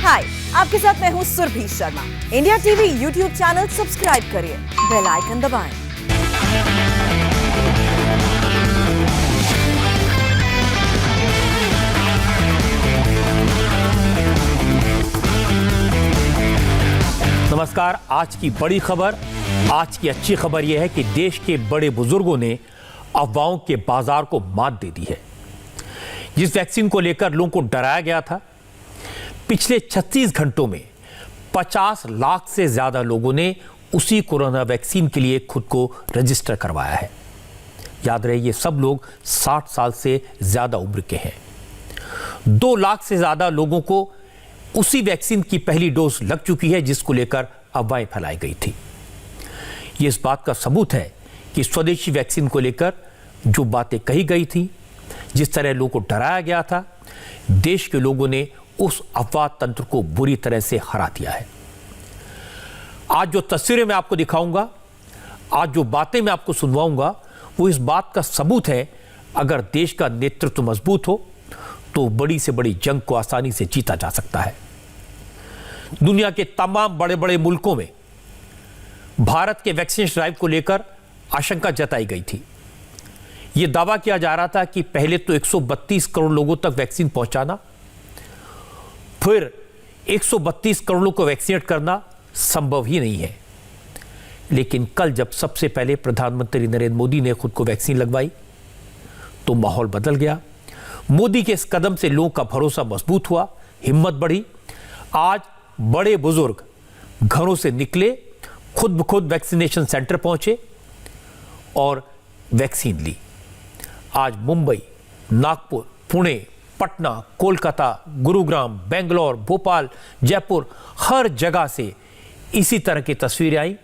हाय, आपके साथ मैं हूँ Surbhi Sharma. India TV YouTube channel subscribe करिए, बेल आइकन दबाएं। नमस्कार। आज की बड़ी खबर, आज की अच्छी खबर यह है कि देश के बड़े बुजुर्गों ने अफवाहों के बाजार को मात दे दी है। जिस वैक्सीन को लेकर लोगों को डराया गया था, पिछले 36 घंटों में 50 लाख से ज्यादा लोगों ने उसी कोरोना वैक्सीन के लिए खुद को रजिस्टर करवाया है। याद रहे, ये सब लोग 60 साल से ज्यादा उम्र के हैं। 2 लाख से ज्यादा लोगों को उसी वैक्सीन की पहली डोज लग चुकी है, जिसको लेकर अफवाहें फैलाई गई थी। ये इस बात का सबूत है कि स्वदेशी वैक्सीन को लेकर जो बातें कही गई थी, जिस तरह लोगों को डराया गया था, देश के लोगों ने उस अफवाह तंत्र को बुरी तरह से हरा दिया है। आज जो तस्वीरें मैं आपको दिखाऊंगा, आज जो बातें मैं आपको सुनवाऊंगा, वो इस बात का सबूत है, अगर देश का नेतृत्व मजबूत हो तो बड़ी से बड़ी जंग को आसानी से जीता जा सकता है। दुनिया के तमाम बड़े बड़े मुल्कों में भारत के वैक्सीनेशन ड्राइव को लेकर आशंका जताई गई थी। यह दावा किया जा रहा था कि पहले तो 132 करोड़ लोगों तक वैक्सीन पहुंचाना, फिर 132 करोड़ लोगों को वैक्सीनेट करना संभव ही नहीं है। लेकिन कल जब सबसे पहले प्रधानमंत्री नरेंद्र मोदी ने खुद को वैक्सीन लगवाई तो माहौल बदल गया। मोदी के इस कदम से लोगों का भरोसा मजबूत हुआ, हिम्मत बढ़ी। आज बड़े बुजुर्ग घरों से निकले, खुद ब खुद वैक्सीनेशन सेंटर पहुंचे और वैक्सीन ली। आज मुंबई, नागपुर, पुणे, पटना, कोलकाता, गुरुग्राम, बेंगलोर, भोपाल, जयपुर, हर जगह से इसी तरह की तस्वीरें आई।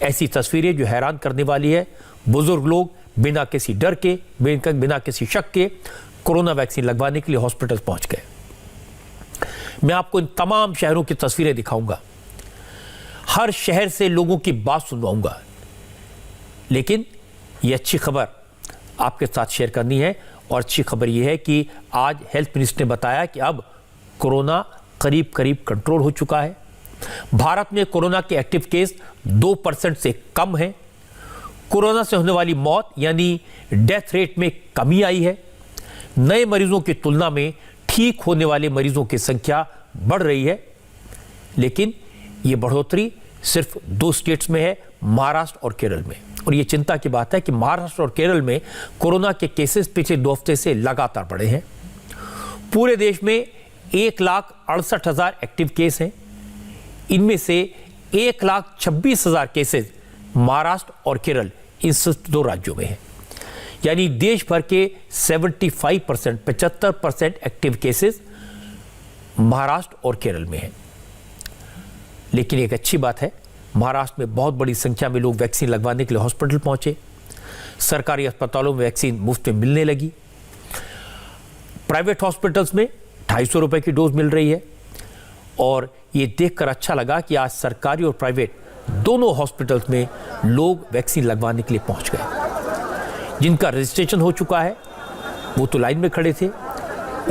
ऐसी तस्वीरें जो हैरान करने वाली है। बुजुर्ग लोग बिना किसी डर के, बिना किसी शक के कोरोना वैक्सीन लगवाने के लिए हॉस्पिटल पहुंच गए। मैं आपको इन तमाम शहरों की तस्वीरें दिखाऊंगा, हर शहर से लोगों की बात सुनवाऊंगा। लेकिन यह अच्छी खबर आपके साथ शेयर करनी है, और अच्छी खबर यह है कि आज हेल्थ मिनिस्टर ने बताया कि अब कोरोना करीब करीब कंट्रोल हो चुका है। भारत में कोरोना के एक्टिव केस 2% से कम है। कोरोना से होने वाली मौत यानी डेथ रेट में कमी आई है। नए मरीजों की तुलना में ठीक होने वाले मरीजों की संख्या बढ़ रही है। लेकिन यह बढ़ोतरी सिर्फ 2 स्टेट्स में है, महाराष्ट्र और केरल में। और यह चिंता की बात है कि महाराष्ट्र और केरल में कोरोना के केसेस पिछले 2 हफ्ते से लगातार बढ़े हैं। पूरे देश में 1,68,000 एक्टिव केस हैं। इनमें से 1,26,000 केसेस महाराष्ट्र और केरल, इन 2 राज्यों में हैं। यानी देश भर के 75% एक्टिव केसेस महाराष्ट्र और केरल में हैं। लेकिन एक अच्छी बात है, महाराष्ट्र में बहुत बड़ी संख्या में लोग वैक्सीन लगवाने के लिए हॉस्पिटल पहुंचे। सरकारी अस्पतालों में वैक्सीन मुफ्त में मिलने लगी। प्राइवेट हॉस्पिटल्स में 250 रुपए की डोज मिल रही है। और ये देखकर अच्छा लगा कि आज सरकारी और प्राइवेट दोनों हॉस्पिटल्स में लोग वैक्सीन लगवाने के लिए पहुंच गए। जिनका रजिस्ट्रेशन हो चुका है वो तो लाइन में खड़े थे।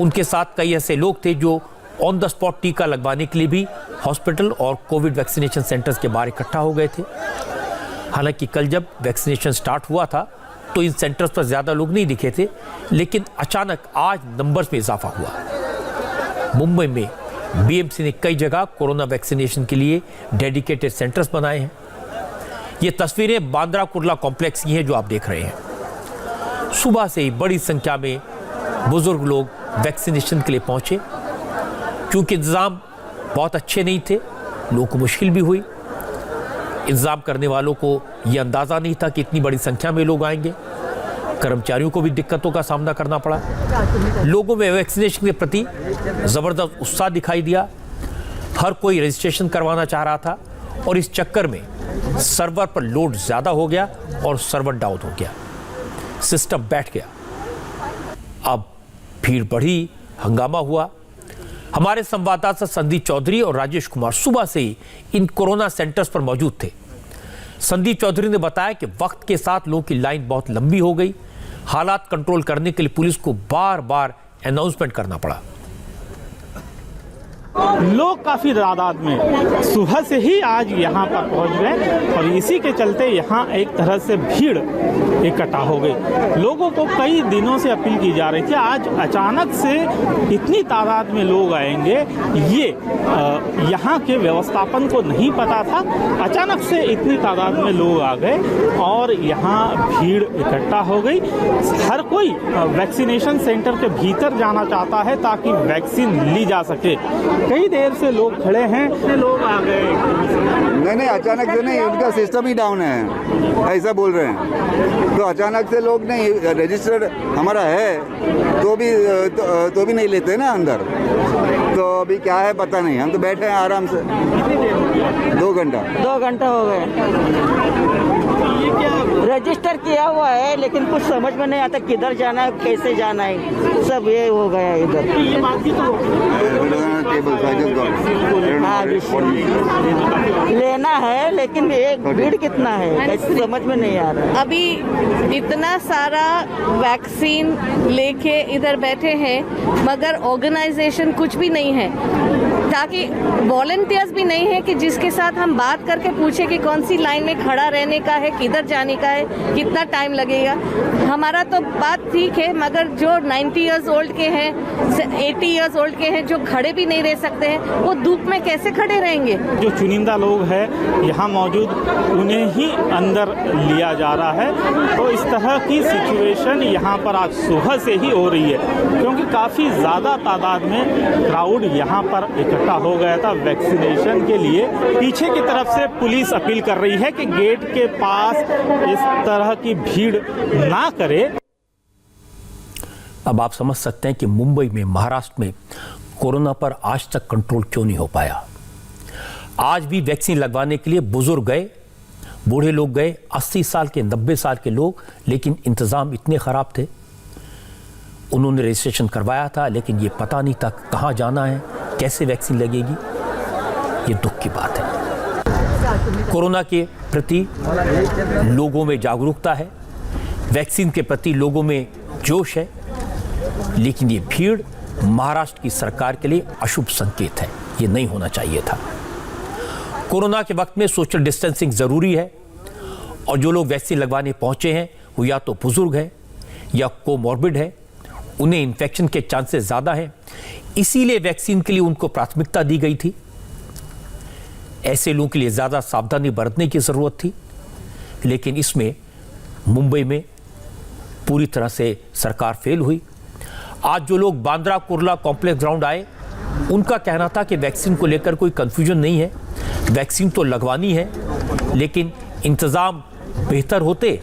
उनके साथ कई ऐसे लोग थे जो ऑन द स्पॉट टीका लगवाने के लिए भी हॉस्पिटल और कोविड वैक्सीनेशन सेंटर्स के बाहर इकट्ठा हो गए थे। हालांकि कल जब वैक्सीनेशन स्टार्ट हुआ था तो इन सेंटर्स पर ज़्यादा लोग नहीं दिखे थे, लेकिन अचानक आज नंबर्स में इजाफा हुआ। मुंबई में बीएमसी ने कई जगह कोरोना वैक्सीनेशन के लिए डेडिकेटेड सेंटर्स बनाए हैं। ये तस्वीरें बांद्रा कुर्ला कॉम्प्लेक्स की हैं जो आप देख रहे हैं। सुबह से ही बड़ी संख्या में बुजुर्ग लोग वैक्सीनेशन के लिए पहुंचे। क्योंकि इंतजाम बहुत अच्छे नहीं थे, लोगों को मुश्किल भी हुई। इंतजाम करने वालों को यह अंदाज़ा नहीं था कि इतनी बड़ी संख्या में लोग आएंगे। कर्मचारियों को भी दिक्कतों का सामना करना पड़ा। लोगों में वैक्सीनेशन के प्रति ज़बरदस्त उत्साह दिखाई दिया। हर कोई रजिस्ट्रेशन करवाना चाह रहा था और इस चक्कर में सर्वर पर लोड ज़्यादा हो गया और सर्वर डाउन हो गया, सिस्टम बैठ गया। अब भीड़ बढ़ी, हंगामा हुआ। हमारे संवाददाता संदीप चौधरी और राजेश कुमार सुबह से ही इन कोरोना सेंटर्स पर मौजूद थे। संदीप चौधरी ने बताया कि वक्त के साथ लोगों की लाइन बहुत लंबी हो गई। हालात कंट्रोल करने के लिए पुलिस को बार बार अनाउंसमेंट करना पड़ा। लोग काफ़ी तादाद में सुबह से ही आज यहाँ पर पहुँच गए और इसी के चलते यहाँ एक तरह से भीड़ इकट्ठा हो गई। लोगों को कई दिनों से अपील की जा रही थी, आज अचानक से इतनी तादाद में लोग आएंगे ये यहाँ के व्यवस्थापन को नहीं पता था। अचानक से इतनी तादाद में लोग आ गए और यहाँ भीड़ इकट्ठा हो गई। हर कोई वैक्सीनेशन सेंटर के भीतर जाना चाहता है ताकि वैक्सीन ली जा सके। कई देर से लोग खड़े हैं, लोग आ गए। नहीं, अचानक से नहीं, उनका सिस्टम ही डाउन है, ऐसा बोल रहे हैं। तो अचानक से लोग नहीं, रजिस्टर्ड हमारा है तो भी नहीं लेते ना अंदर। तो अभी क्या है पता नहीं, हम तो बैठे हैं आराम से। 2 घंटा हो गए। रजिस्टर किया हुआ है लेकिन कुछ समझ में नहीं आता किधर जाना है, कैसे जाना है, सब ये हो गया इधर। हाँ, लेना है लेकिन एक भीड़ कितना है कैसे समझ में नहीं आ रहा। अभी इतना सारा वैक्सीन लेके इधर बैठे हैं मगर ऑर्गेनाइजेशन कुछ भी नहीं है, ताकि वॉलंटियर्स भी नहीं है कि जिसके साथ हम बात करके पूछे कि कौन सी लाइन में खड़ा रहने का है, किधर जाने का है, कितना टाइम लगेगा। हमारा तो बात ठीक है मगर जो 90 इयर्स ओल्ड के हैं, 80 इयर्स ओल्ड के हैं, जो खड़े भी नहीं रह सकते हैं, वो धूप में कैसे खड़े रहेंगे। जो चुनिंदा लोग हैं यहाँ मौजूद, उन्हें ही अंदर लिया जा रहा है। तो इस तरह की सिचुएशन यहाँ पर आज सुबह से ही हो रही है क्योंकि काफ़ी ज़्यादा तादाद में क्राउड यहाँ पर इकट्ठा हो गया था वैक्सीनेशन के लिए। पीछे की तरफ से पुलिस अपील कर रही है कि गेट के पास इस तरह की भीड़ ना करे। अब आप समझ सकते हैं कि मुंबई में, महाराष्ट्र में कोरोना पर आज तक कंट्रोल क्यों नहीं हो पाया। आज भी वैक्सीन लगवाने के लिए बुजुर्ग गए, बूढ़े लोग गए, 80 साल के, 90 साल के लोग, लेकिन इंतजाम इतने खराब थे। उन्होंने रजिस्ट्रेशन करवाया था लेकिन ये पता नहीं था कहाँ जाना है, कैसे वैक्सीन लगेगी। ये दुख की बात है। कोरोना के प्रति लोगों में जागरूकता है, वैक्सीन के प्रति लोगों में जोश है, लेकिन ये भीड़ महाराष्ट्र की सरकार के लिए अशुभ संकेत है। ये नहीं होना चाहिए था। कोरोना के वक्त में सोशल डिस्टेंसिंग जरूरी है और जो लोग वैक्सीन लगवाने पहुंचे हैं वो या तो बुजुर्ग है या कोमॉर्बिड है, उन्हें इन्फेक्शन के चांसेस ज़्यादा हैं, इसीलिए वैक्सीन के लिए उनको प्राथमिकता दी गई थी। ऐसे लोगों के लिए ज़्यादा सावधानी बरतने की ज़रूरत थी, लेकिन इसमें मुंबई में पूरी तरह से सरकार फेल हुई। आज जो लोग बांद्रा कुर्ला कॉम्प्लेक्स ग्राउंड आए, उनका कहना था कि वैक्सीन को लेकर कोई कंफ्यूजन नहीं है, वैक्सीन तो लगवानी है, लेकिन इंतज़ाम बेहतर होते,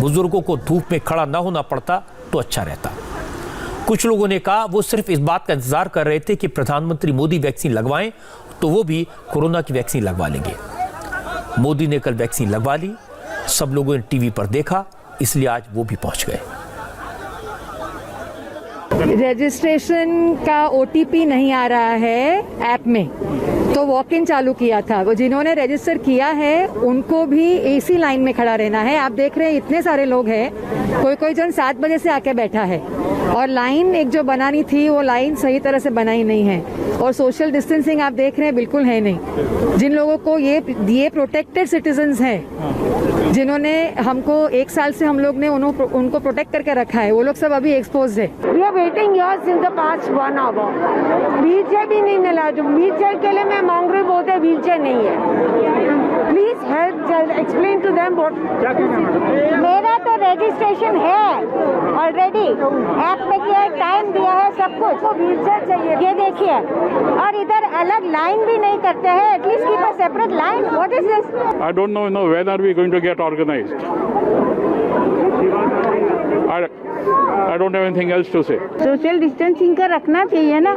बुजुर्गों को धूप में खड़ा ना होना पड़ता तो अच्छा रहता। कुछ लोगों ने कहा वो सिर्फ इस बात का इंतजार कर रहे थे कि प्रधानमंत्री मोदी वैक्सीन लगवाएं तो वो भी कोरोना की वैक्सीन लगवा लेंगे। मोदी ने कल वैक्सीन लगवा ली, सब लोगों ने टीवी पर देखा, इसलिए आज वो भी पहुंच गए। रजिस्ट्रेशन का OTP नहीं आ रहा है ऐप में, तो वॉक इन चालू किया था। वो जिन्होंने रजिस्टर किया है उनको भी AC लाइन में खड़ा रहना है। आप देख रहे हैं इतने सारे लोग हैं, कोई जन 7 बजे से आके बैठा है और लाइन एक जो बनानी थी वो लाइन सही तरह से बनाई नहीं है और सोशल डिस्टेंसिंग आप देख रहे हैं बिल्कुल है नहीं। जिन लोगों को ये प्रोटेक्टेड सिटीजन्स हैं, जिन्होंने हमको 1 साल से हम लोग ने उनको प्रोटेक्ट करके रखा है, वो लोग सब अभी एक्सपोज है। We are waiting here since the past 1 hour. Wheelchair भी नहीं मिला। जो व्हीलचेयर के लिए मैं मांग रही बोलते हैं व्हीलचेयर नहीं है। Please help explain to them what. मेरा तो रजिस्ट्रेशन है ऑलरेडी, ऐप में किया है, टाइम दिया है, सब कुछ। तो व्हीलचेयर चाहिए, ये देखिए। और इधर अलग लाइन भी नहीं करते हैं, at least keep a separate line. What is this? I don't know when are we going to get organized. I don't have anything else to say. Social distancing का रखना चाहिए ना।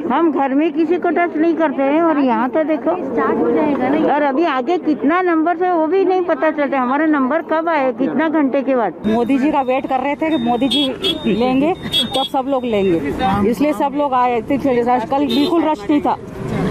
हम घर में किसी को टच नहीं करते हैं और यहाँ तो देखो स्टार्ट हो जाएगा ना। और अभी आगे कितना नंबर है वो भी नहीं पता चलता। हमारा नंबर कब आए, कितना घंटे के बाद। मोदी जी का वेट कर रहे थे कि मोदी जी लेंगे तब सब लोग लेंगे, इसलिए सब लोग आए थे। कल बिल्कुल रश नहीं था।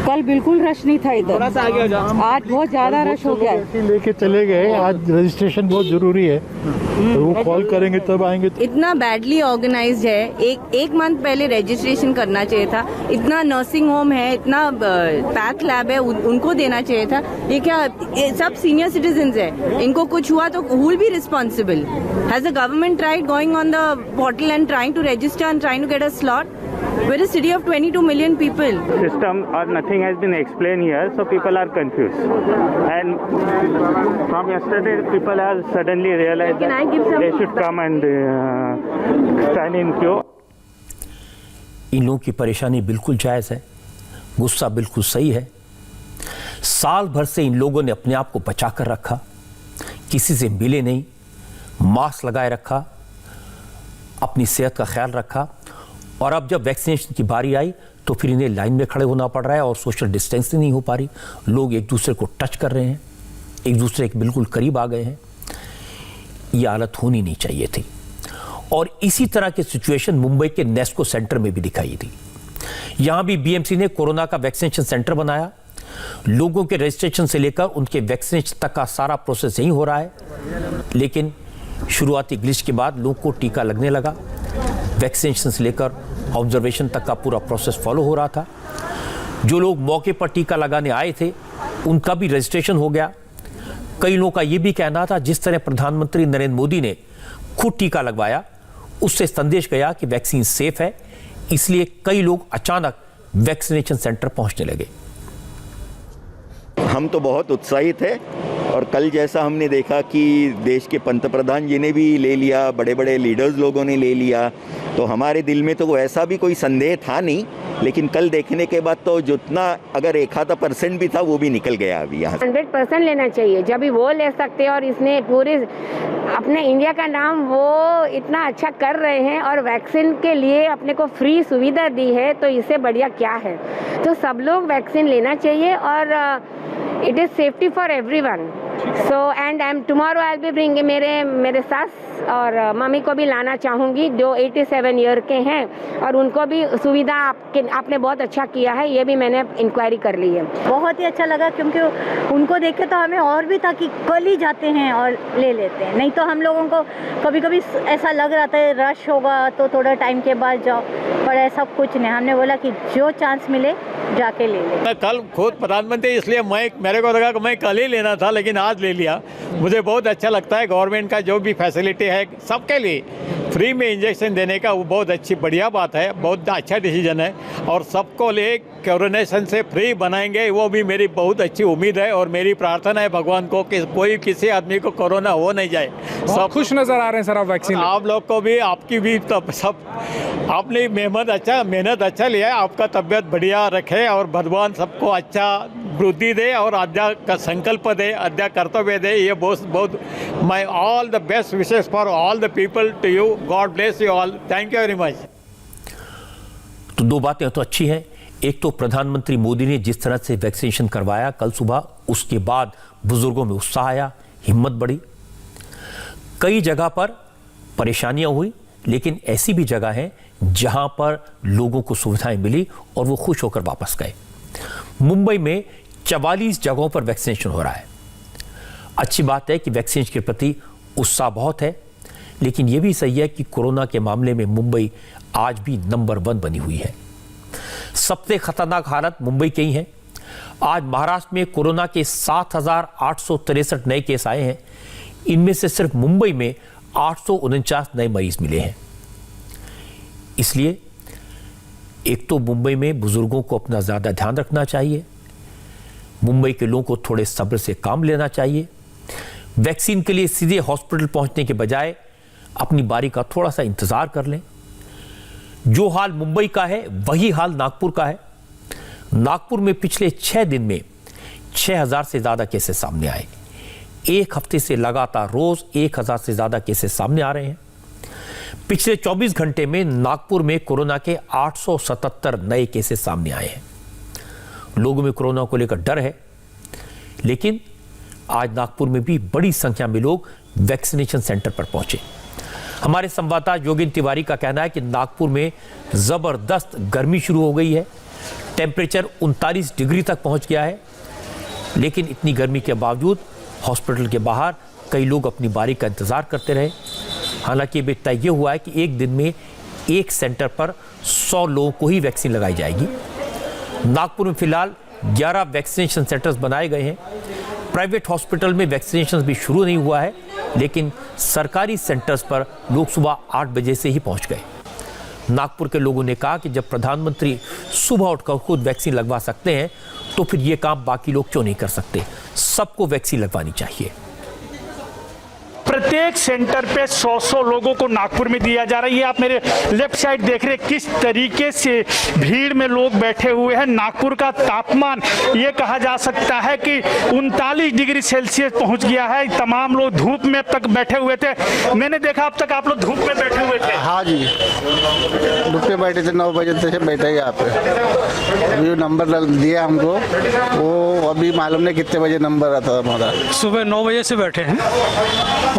कल बिल्कुल रश नहीं था इधर, आज बहुत ज्यादा रश हो गया है। लेके चले गए, आज रजिस्ट्रेशन बहुत जरूरी है, तो वो कॉल करेंगे तब आएंगे। इतना बैडली ऑर्गेनाइज्ड है, एक मंथ पहले रजिस्ट्रेशन करना चाहिए था। इतना नर्सिंग होम है, इतना पैथ लैब है, उनको देना चाहिए था। ये क्या, ये सब सीनियर सिटीजन है, इनको कुछ हुआ तो who will be responsible? Has the government tried going on the portal and trying to register and trying to get a slot? We're a city of 22 million people. System or nothing has been explained here, so people are confused. And from yesterday, people have suddenly realized that they should come and stand in queue. इन लोगों की परेशानी बिल्कुल जायज़ है, गुस्सा बिल्कुल सही है। साल भर से इन लोगों ने अपने आप को बचा कर रखा, किसी से मिले नहीं, मास्क लगाए रखा, अपनी सेहत का ख्याल रखा, और अब जब वैक्सीनेशन की बारी आई तो फिर इन्हें लाइन में खड़े होना पड़ रहा है और सोशल डिस्टेंसिंग नहीं हो पा रही। लोग एक दूसरे को टच कर रहे हैं, एक दूसरे के बिल्कुल करीब आ गए हैं। ये हालत होनी नहीं चाहिए थी। और इसी तरह की सिचुएशन मुंबई के नेस्को सेंटर में भी दिखाई दी। यहां भी बीएमसी ने कोरोना का वैक्सीनेशन सेंटर बनाया। लोगों के रजिस्ट्रेशन से लेकर उनके वैक्सीनेशन तक का सारा प्रोसेस यहीं हो रहा है। लेकिन शुरुआती ग्लिच के बाद लोगों को टीका लगने लगा। वैक्सीनेशन से लेकर ऑब्जर्वेशन तक का पूरा प्रोसेस फॉलो हो रहा था। जो लोग मौके पर टीका लगाने आए थे उनका भी रजिस्ट्रेशन हो गया। कई लोगों का यह भी कहना था, जिस तरह प्रधानमंत्री नरेंद्र मोदी ने खुद टीका लगवाया, उससे संदेश गया कि वैक्सीन सेफ है। इसलिए कई लोग अचानक वैक्सीनेशन सेंटर पहुंचने लगे। हम तो बहुत उत्साहित है, और कल जैसा हमने देखा कि देश के पंतप्रधान जी ने भी ले लिया, बड़े बड़े लीडर्स लोगों ने ले लिया, तो हमारे दिल में तो ऐसा भी कोई संदेह था नहीं। लेकिन कल देखने के बाद तो जितना अगर 1% भी था वो भी निकल गया। अभी यहाँ 100% लेना चाहिए, जब भी वो ले सकते हैं। और इसने पूरे अपने इंडिया का नाम वो इतना अच्छा कर रहे हैं और वैक्सीन के लिए अपने को फ्री सुविधा दी है, तो इससे बढ़िया क्या है। तो सब लोग वैक्सीन लेना चाहिए और it is safety for everyone. So and tomorrow I will be bring मेरे सास और मम्मी को भी लाना चाहूँगी, जो 87 ईयर के हैं, और उनको भी सुविधा आपने बहुत अच्छा किया है। ये भी मैंने इंक्वायरी कर ली है। बहुत ही अच्छा लगा, क्योंकि उनको देख के तो हमें और भी था कि कल ही जाते हैं और ले लेते हैं। नहीं तो हम लोगों को कभी कभी ऐसा लग रहा था रश होगा तो थोड़ा टाइम के बाद जाओ, पर ऐसा कुछ नहीं। हमने बोला कि जो चांस मिले जाके ले ले। मैं कल खुद प्रधानमंत्री, इसलिए मेरे को लगा कि मैं कल ही लेना था, लेकिन आज ले लिया। मुझे बहुत अच्छा लगता है। गवर्नमेंट का जो भी फैसिलिटी है सबके लिए फ्री में इंजेक्शन देने का, वो बहुत अच्छी बढ़िया बात है, बहुत अच्छा डिसीजन है। और सबको ले कोरोनेशन से फ्री बनाएंगे, वो भी मेरी बहुत अच्छी उम्मीद है। और मेरी प्रार्थना है भगवान को कि कोई किसी आदमी को कोरोना हो नहीं जाए। सब खुश नज़र आ रहे हैं सर आप वैक्सीन। आप लोग को भी, आपकी भी, तब सब आपने मेहनत अच्छा लिया है। आपका तबीयत बढ़िया रखे और भगवान सबको अच्छा वृद्धि दे और आज्ञा का संकल्प दे, आज्ञा कर्तव्य दे। ये बहुत my all the best wishes for all the people to you. God bless you all. Thank you very much. तो दो बातें तो अच्छी हैं। एक तो प्रधानमंत्री मोदी ने जिस तरह से वैक्सीनेशन करवाया कल सुबह, उसके बाद बुजुर्गों में उत्साह आया, हिम्मत बढ़ी। कई जगह पर परेशानियां हुई, लेकिन ऐसी भी जगह है जहां पर लोगों को सुविधाएं मिली और वो खुश होकर वापस गए। मुंबई में 44 जगहों पर वैक्सीनेशन हो रहा है। अच्छी बात है कि वैक्सीनेशन के प्रति उत्साह बहुत है, लेकिन यह भी सही है कि कोरोना के मामले में मुंबई आज भी नंबर 1 बनी हुई है। सबसे खतरनाक हालत मुंबई की ही है। आज महाराष्ट्र में कोरोना के 7,863 नए केस आए हैं। इनमें से सिर्फ मुंबई में 849 नए मरीज मिले हैं। इसलिए एक तो मुंबई में बुजुर्गों को अपना ज्यादा ध्यान रखना चाहिए, मुंबई के लोगों को थोड़े सब्र से काम लेना चाहिए। वैक्सीन के लिए सीधे हॉस्पिटल पहुंचने के बजाय अपनी बारी का थोड़ा सा इंतजार कर लें। जो हाल मुंबई का है वही हाल नागपुर का है। नागपुर में पिछले 6 दिन में 6,000 से ज्यादा केसेस सामने आए। एक हफ्ते से लगातार रोज 1,000 से ज्यादा केसेस सामने आ रहे हैं। पिछले 24 घंटे में नागपुर में कोरोना के 877 नए केसेस सामने आए हैं। लोगों में कोरोना को लेकर डर है, लेकिन आज नागपुर में भी बड़ी संख्या में लोग वैक्सीनेशन सेंटर पर पहुंचे। हमारे संवाददाता योगेंद्र तिवारी का कहना है कि नागपुर में जबरदस्त गर्मी शुरू हो गई है। टेम्परेचर 39 डिग्री तक पहुंच गया है, लेकिन इतनी गर्मी के बावजूद हॉस्पिटल के बाहर कई लोग अपनी बारी का इंतज़ार करते रहे। हालांकि अभी तय ये हुआ है कि एक दिन में एक सेंटर पर 100 लोगों को ही वैक्सीन लगाई जाएगी। नागपुर में फिलहाल 11 वैक्सीनेशन सेंटर्स बनाए गए हैं। प्राइवेट हॉस्पिटल में वैक्सीनेशन भी शुरू नहीं हुआ है, लेकिन सरकारी सेंटर्स पर लोग सुबह 8 बजे से ही पहुंच गए। नागपुर के लोगों ने कहा कि जब प्रधानमंत्री सुबह उठकर खुद वैक्सीन लगवा सकते हैं तो फिर ये काम बाकी लोग क्यों नहीं कर सकते। सबको वैक्सीन लगवानी चाहिए। प्रत्येक सेंटर पे 100 लोगों को नागपुर में दिया जा रहा है। ये आप मेरे लेफ्ट साइड देख रहे हैं किस तरीके से भीड़ में लोग बैठे हुए हैं। नागपुर का तापमान ये कहा जा सकता है कि 39 डिग्री सेल्सियस पहुंच गया है। तमाम लोग धूप में अब तक बैठे हुए थे। मैंने देखा अब तक आप लोग धूप में बैठे हुए थे। हाँ जी, धूप में बैठे थे, 9 बजे से बैठे यहाँ पे। जो नंबर दिया हमको वो अभी मालूम नहीं कितने बजे नंबर आता हमारा। सुबह 9 बजे से बैठे हैं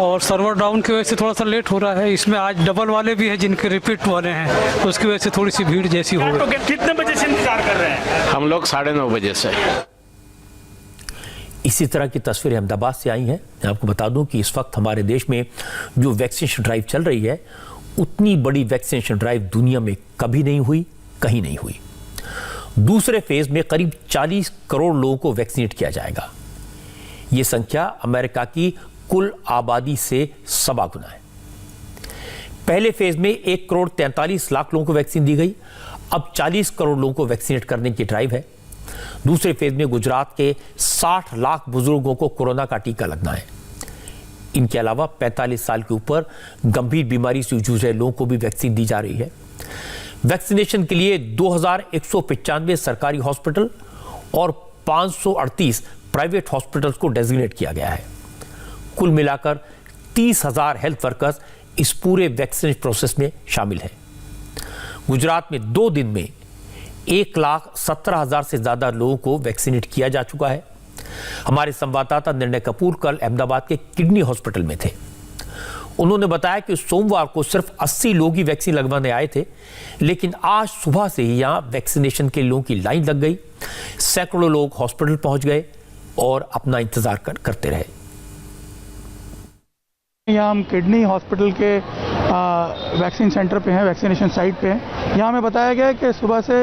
और सर्वर डाउन की वजह से थोड़ा सा लेट हो रहा है। इसमें आज डबल वाले भी हैं जिनके रिपीट वाले हैं, उसकी वजह से थोड़ी सी भीड़ जैसी हो गई। कितने बजे से इंतजार कर रहे हैं? हम लोग 9:30 बजे से। इसी तरह की तस्वीरें अहमदाबाद से आई हैं। मैं आपको बता दूं कि इस वक्त हमारे देश में जो वैक्सीनेशन ड्राइव चल रही है, उतनी बड़ी वैक्सीनेशन ड्राइव दुनिया में कभी नहीं हुई, कहीं नहीं हुई। दूसरे फेज में करीब 40 करोड़ लोगों को वैक्सीनेट किया जाएगा। ये संख्या अमेरिका की कुल आबादी से 1.25 गुना है। पहले फेज में 1 करोड़ 43 लाख लोगों को वैक्सीन दी गई। अब 40 करोड़ लोगों को वैक्सीनेट करने की ड्राइव है। दूसरे फेज में गुजरात के 60 लाख बुजुर्गों को कोरोना का टीका लगना है। इनके अलावा 45 साल के ऊपर गंभीर बीमारी से जूझ रहे लोगों को भी वैक्सीन दी जा रही है। वैक्सीनेशन के लिए 2195 सरकारी हॉस्पिटल और 538 प्राइवेट हॉस्पिटल्स को डेजिग्नेट किया गया है। कुल मिलाकर 30,000 हेल्थ वर्कर्स इस पूरे वैक्सीनेशन प्रोसेस में शामिल हैं। गुजरात में 2 दिन में 1,17,000 से ज्यादा लोगों को वैक्सीनेट किया जा चुका है। हमारे संवाददाता निर्णय कपूर कल अहमदाबाद के किडनी हॉस्पिटल में थे। उन्होंने बताया कि सोमवार को सिर्फ 80 लोग ही वैक्सीन लगवाने आए थे, लेकिन आज सुबह से ही यहां वैक्सीनेशन के लोगों की लाइन लग गई। सैकड़ों लोग हॉस्पिटल पहुंच गए और अपना इंतजार करते रहे। यहाँ हम किडनी हॉस्पिटल के वैक्सीन सेंटर पे हैं, वैक्सीनेशन साइट पे हैं। यहाँ हमें बताया गया है कि सुबह से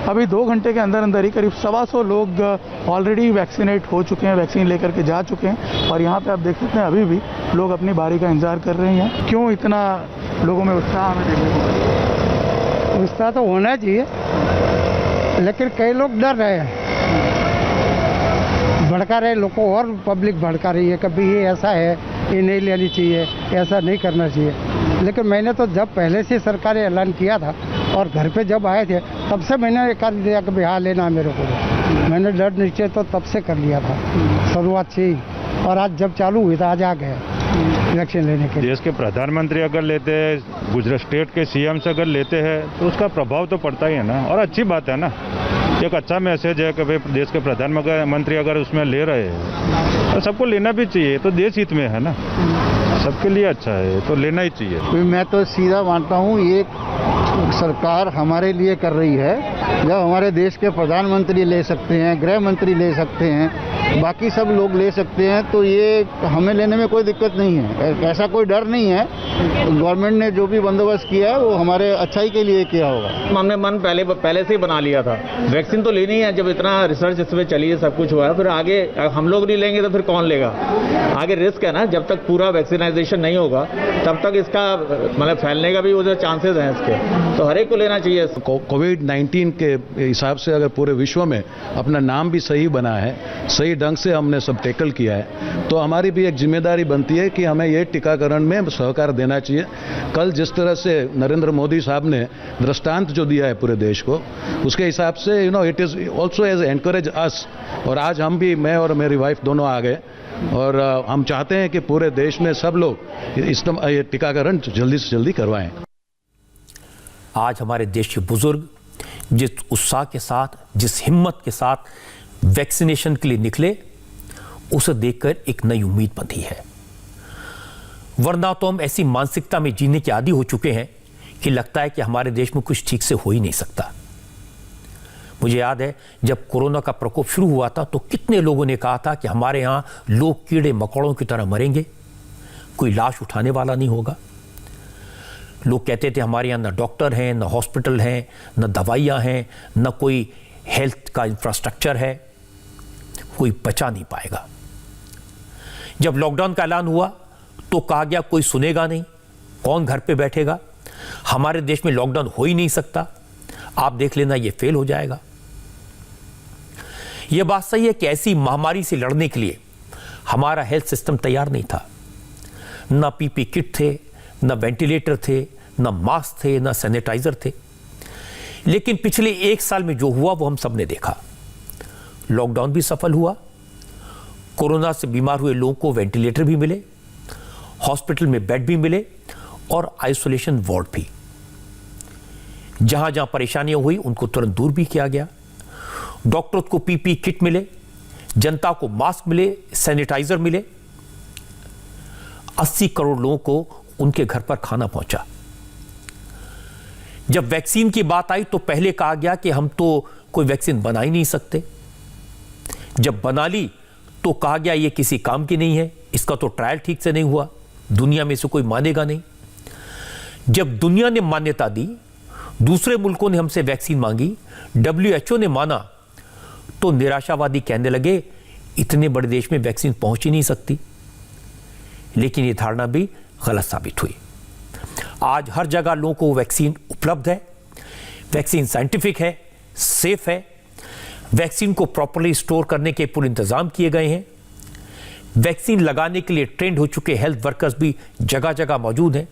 अभी 2 घंटे के अंदर अंदर ही करीब 125 लोग ऑलरेडी वैक्सीनेट हो चुके हैं, वैक्सीन लेकर के जा चुके हैं। और यहाँ पे आप देख सकते हैं अभी भी लोग अपनी बारी का इंतजार कर रहे हैं। क्यों इतना लोगों में उत्साह हमें देखने को मिला? उत्साह तो होना चाहिए, लेकिन कई लोग डर रहे हैं, भड़का रहे लोगों को, और पब्लिक भड़का रही है कभी ये ऐसा है, ये नहीं लेनी चाहिए, ऐसा नहीं करना चाहिए। लेकिन मैंने तो जब पहले से सरकार ने ऐलान किया था और घर पे जब आए थे तब से मैंने कर दिया कि हाँ लेना मेरे को। मैंने डर नीचे तो तब से कर लिया था, शुरुआत से ही। और आज जब चालू हुई था आज आ गए वैक्सीन लेने के लिए। देश के प्रधानमंत्री अगर लेते हैं, गुजरात स्टेट के सीएम से अगर लेते हैं तो उसका प्रभाव तो पड़ता ही है ना। और अच्छी बात है ना, एक अच्छा मैसेज है कि भाई देश के प्रधानमंत्री अगर उसमें ले रहे हैं तो सबको लेना भी चाहिए, तो देश हित में है ना, सबके लिए अच्छा है, तो लेना ही चाहिए। मैं तो सीधा मानता हूँ ये सरकार हमारे लिए कर रही है। जब हमारे देश के प्रधानमंत्री ले सकते हैं, गृह मंत्री ले सकते हैं, बाकी सब लोग ले सकते हैं, तो ये हमें लेने में कोई दिक्कत नहीं है। ऐसा कोई डर नहीं है। गवर्नमेंट ने जो भी बंदोबस्त किया है वो हमारे अच्छाई के लिए किया होगा। हमने मन पहले से ही बना लिया था, वैक्सीन तो लेनी है। जब इतना रिसर्च इसमें चली है, सब कुछ हुआ है, फिर आगे हम लोग नहीं लेंगे तो फिर कौन लेगा? आगे रिस्क है ना, जब तक पूरा वैक्सीनाइजेशन नहीं होगा तब तक इसका मतलब फैलने का भी वो जो चांसेस हैं इसके, तो हर एक को लेना चाहिए। कोविड-19 के हिसाब से अगर पूरे विश्व में अपना नाम भी सही बना है, सही ढंग से हमने सब टैकल किया है, तो हमारी भी एक जिम्मेदारी बनती है कि हमें ये टीकाकरण में सहकार देना चाहिए। कल जिस तरह से नरेंद्र मोदी साहब ने दृष्टांत जो दिया है पूरे देश को, उसके हिसाब से it is also as encourage us. और आज हम भी, मैं और मेरी वाइफ दोनों आ गए और हम चाहते हैं कि पूरे देश में सब लोग इस टीकाकरण जल्दी से जल्दी करवाएं। आज हमारे देश के बुजुर्ग जिस उत्साह के साथ, जिस हिम्मत के साथ वैक्सीनेशन के लिए निकले, उसे देखकर एक नई उम्मीद बंधी है। वरना तो हम ऐसी मानसिकता में जीने के आदी हो चुके हैं कि लगता है कि हमारे देश में कुछ ठीक से हो ही नहीं सकता। मुझे याद है जब कोरोना का प्रकोप शुरू हुआ था तो कितने लोगों ने कहा था कि हमारे यहाँ लोग कीड़े मकोड़ों की तरह मरेंगे, कोई लाश उठाने वाला नहीं होगा। लोग कहते थे हमारे यहाँ ना डॉक्टर हैं, ना हॉस्पिटल हैं, ना दवाइयाँ हैं, ना कोई हेल्थ का इंफ्रास्ट्रक्चर है, कोई बचा नहीं पाएगा। जब लॉकडाउन का ऐलान हुआ तो कहा गया कोई सुनेगा नहीं, कौन घर पे बैठेगा, हमारे देश में लॉकडाउन हो ही नहीं सकता, आप देख लेना ये फेल हो जाएगा। यह बात सही है कि ऐसी महामारी से लड़ने के लिए हमारा हेल्थ सिस्टम तैयार नहीं था। ना पीपी किट थे, ना वेंटिलेटर थे, ना मास्क थे, ना सैनिटाइजर थे। लेकिन पिछले 1 साल में जो हुआ वो हम सब ने देखा। लॉकडाउन भी सफल हुआ, कोरोना से बीमार हुए लोगों को वेंटिलेटर भी मिले, हॉस्पिटल में बेड भी मिले और आइसोलेशन वार्ड भी। जहां जहां परेशानियां हुई उनको तुरंत दूर भी किया गया। डॉक्टर्स को पीपी किट मिले, जनता को मास्क मिले, सैनिटाइजर मिले। 80 करोड़ लोगों को उनके घर पर खाना पहुंचा। जब वैक्सीन की बात आई तो पहले कहा गया कि हम तो कोई वैक्सीन बना ही नहीं सकते। जब बना ली तो कहा गया ये किसी काम की नहीं है, इसका तो ट्रायल ठीक से नहीं हुआ, दुनिया में से कोई मानेगा नहीं। जब दुनिया ने मान्यता दी, दूसरे मुल्कों ने हमसे वैक्सीन मांगी, WHO ने माना, तो निराशावादी कहने लगे इतने बड़े देश में वैक्सीन पहुंच ही नहीं सकती। लेकिन यह धारणा भी गलत साबित हुई। आज हर जगह लोगों को वैक्सीन उपलब्ध है, वैक्सीन साइंटिफिक है, सेफ है, वैक्सीन को प्रॉपर्ली स्टोर करने के पूरे इंतजाम किए गए हैं। वैक्सीन लगाने के लिए ट्रेंड हो चुके हेल्थ वर्कर्स भी जगह जगह मौजूद हैं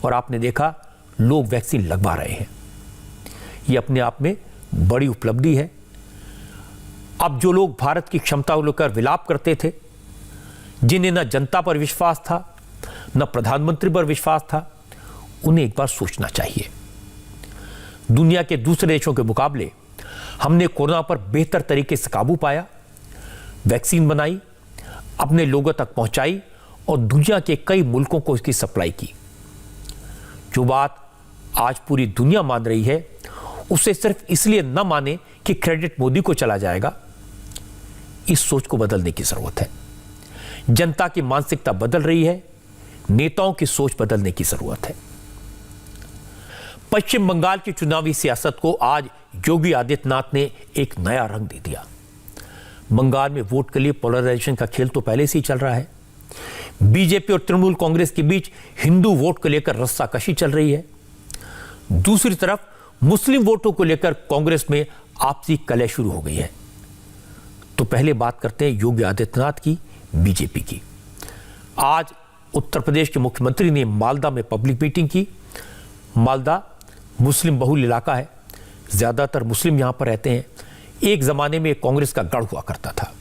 और आपने देखा लोग वैक्सीन लगवा रहे हैं। यह अपने आप में बड़ी उपलब्धि है। अब जो लोग भारत की क्षमता को लेकर विलाप करते थे, जिन्हें न जनता पर विश्वास था, न प्रधानमंत्री पर विश्वास था, उन्हें एक बार सोचना चाहिए। दुनिया के दूसरे देशों के मुकाबले हमने कोरोना पर बेहतर तरीके से काबू पाया, वैक्सीन बनाई, अपने लोगों तक पहुंचाई और दुनिया के कई मुल्कों को इसकी सप्लाई की। जो बात आज पूरी दुनिया मान रही है, उसे सिर्फ इसलिए न माने कि क्रेडिट मोदी को चला जाएगा। इस सोच को बदलने की जरूरत है। जनता की मानसिकता बदल रही है, नेताओं की सोच बदलने की जरूरत है। पश्चिम बंगाल की चुनावी सियासत को आज योगी आदित्यनाथ ने एक नया रंग दे दिया। बंगाल में वोट के लिए पोलराइजेशन का खेल तो पहले से ही चल रहा है। बीजेपी और तृणमूल कांग्रेस के बीच हिंदू वोट को लेकर रस्साकशी चल रही है। दूसरी तरफ मुस्लिम वोटों को लेकर कांग्रेस में आपसी कलह शुरू हो गई है। तो पहले बात करते हैं योगी आदित्यनाथ की, बीजेपी की। आज उत्तर प्रदेश के मुख्यमंत्री ने मालदा में पब्लिक मीटिंग की। मालदा मुस्लिम बहुल इलाका है, ज्यादातर मुस्लिम यहां पर रहते हैं। एक जमाने में कांग्रेस का गढ़ हुआ करता था।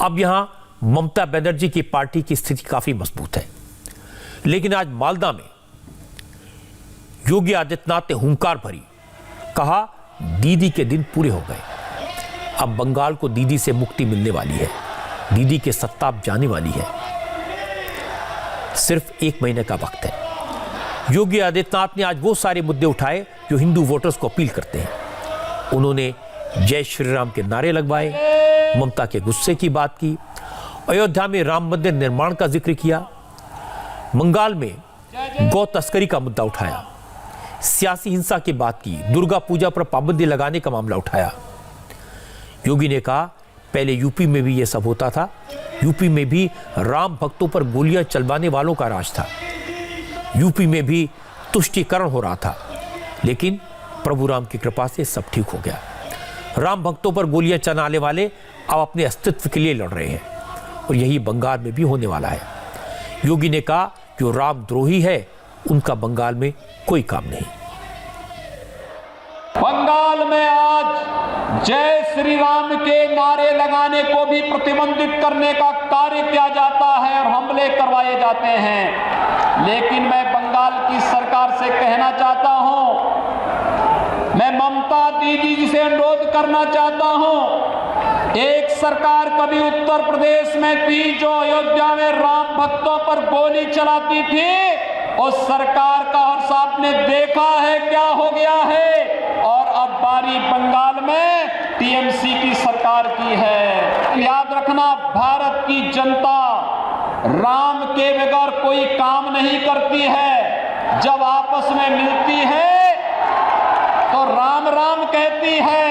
अब यहां ममता बनर्जी की पार्टी की स्थिति काफी मजबूत है। लेकिन आज मालदा में योगी आदित्यनाथ ने हुंकार भरी, कहा दीदी के दिन पूरे हो गए। अब बंगाल को दीदी से मुक्ति मिलने वाली है, दीदी के सत्ता अब जाने वाली है। सिर्फ 1 महीने का वक्त है। योगी आदित्यनाथ ने आज वो सारे मुद्दे उठाए जो हिंदू वोटर्स को अपील करते हैं। उन्होंने जय श्री राम के नारे लगवाए, ममता के गुस्से की बात की, अयोध्या में राम मंदिर निर्माण का जिक्र किया, बंगाल में गौ तस्करी का मुद्दा उठाया, सियासी हिंसा की बात की, दुर्गा पूजा पर पाबंदी लगाने का मामला उठाया। योगी ने कहा पहले यूपी में भी यह सब होता था, यूपी में भी राम भक्तों पर गोलियां चलवाने वालों का राज था, यूपी में भी तुष्टीकरण हो रहा था, लेकिन प्रभु राम की कृपा से सब ठीक हो गया। राम भक्तों पर गोलियां चलाने वाले अब अपने अस्तित्व के लिए लड़ रहे हैं और यही बंगाल में भी होने वाला है। योगी ने कहा जो रामद्रोही है उनका बंगाल में कोई काम नहीं। बंगाल में आज जय श्री राम के नारे लगाने को भी प्रतिबंधित करने का कार्य किया जाता है और हमले करवाए जाते हैं। लेकिन मैं बंगाल की सरकार से कहना चाहता हूं, मैं ममता दीदी जी से अनुरोध करना चाहता हूं, एक सरकार कभी उत्तर प्रदेश में थी जो अयोध्या में राम भक्तों पर गोली चलाती थी। उस सरकार का और आपने देखा है क्या हो गया है। और अब अब बारी बंगाल में टीएमसी की सरकार की है। याद रखना, भारत की जनता राम के बगैर कोई काम नहीं करती है। जब आपस में मिलती है तो राम राम कहती है।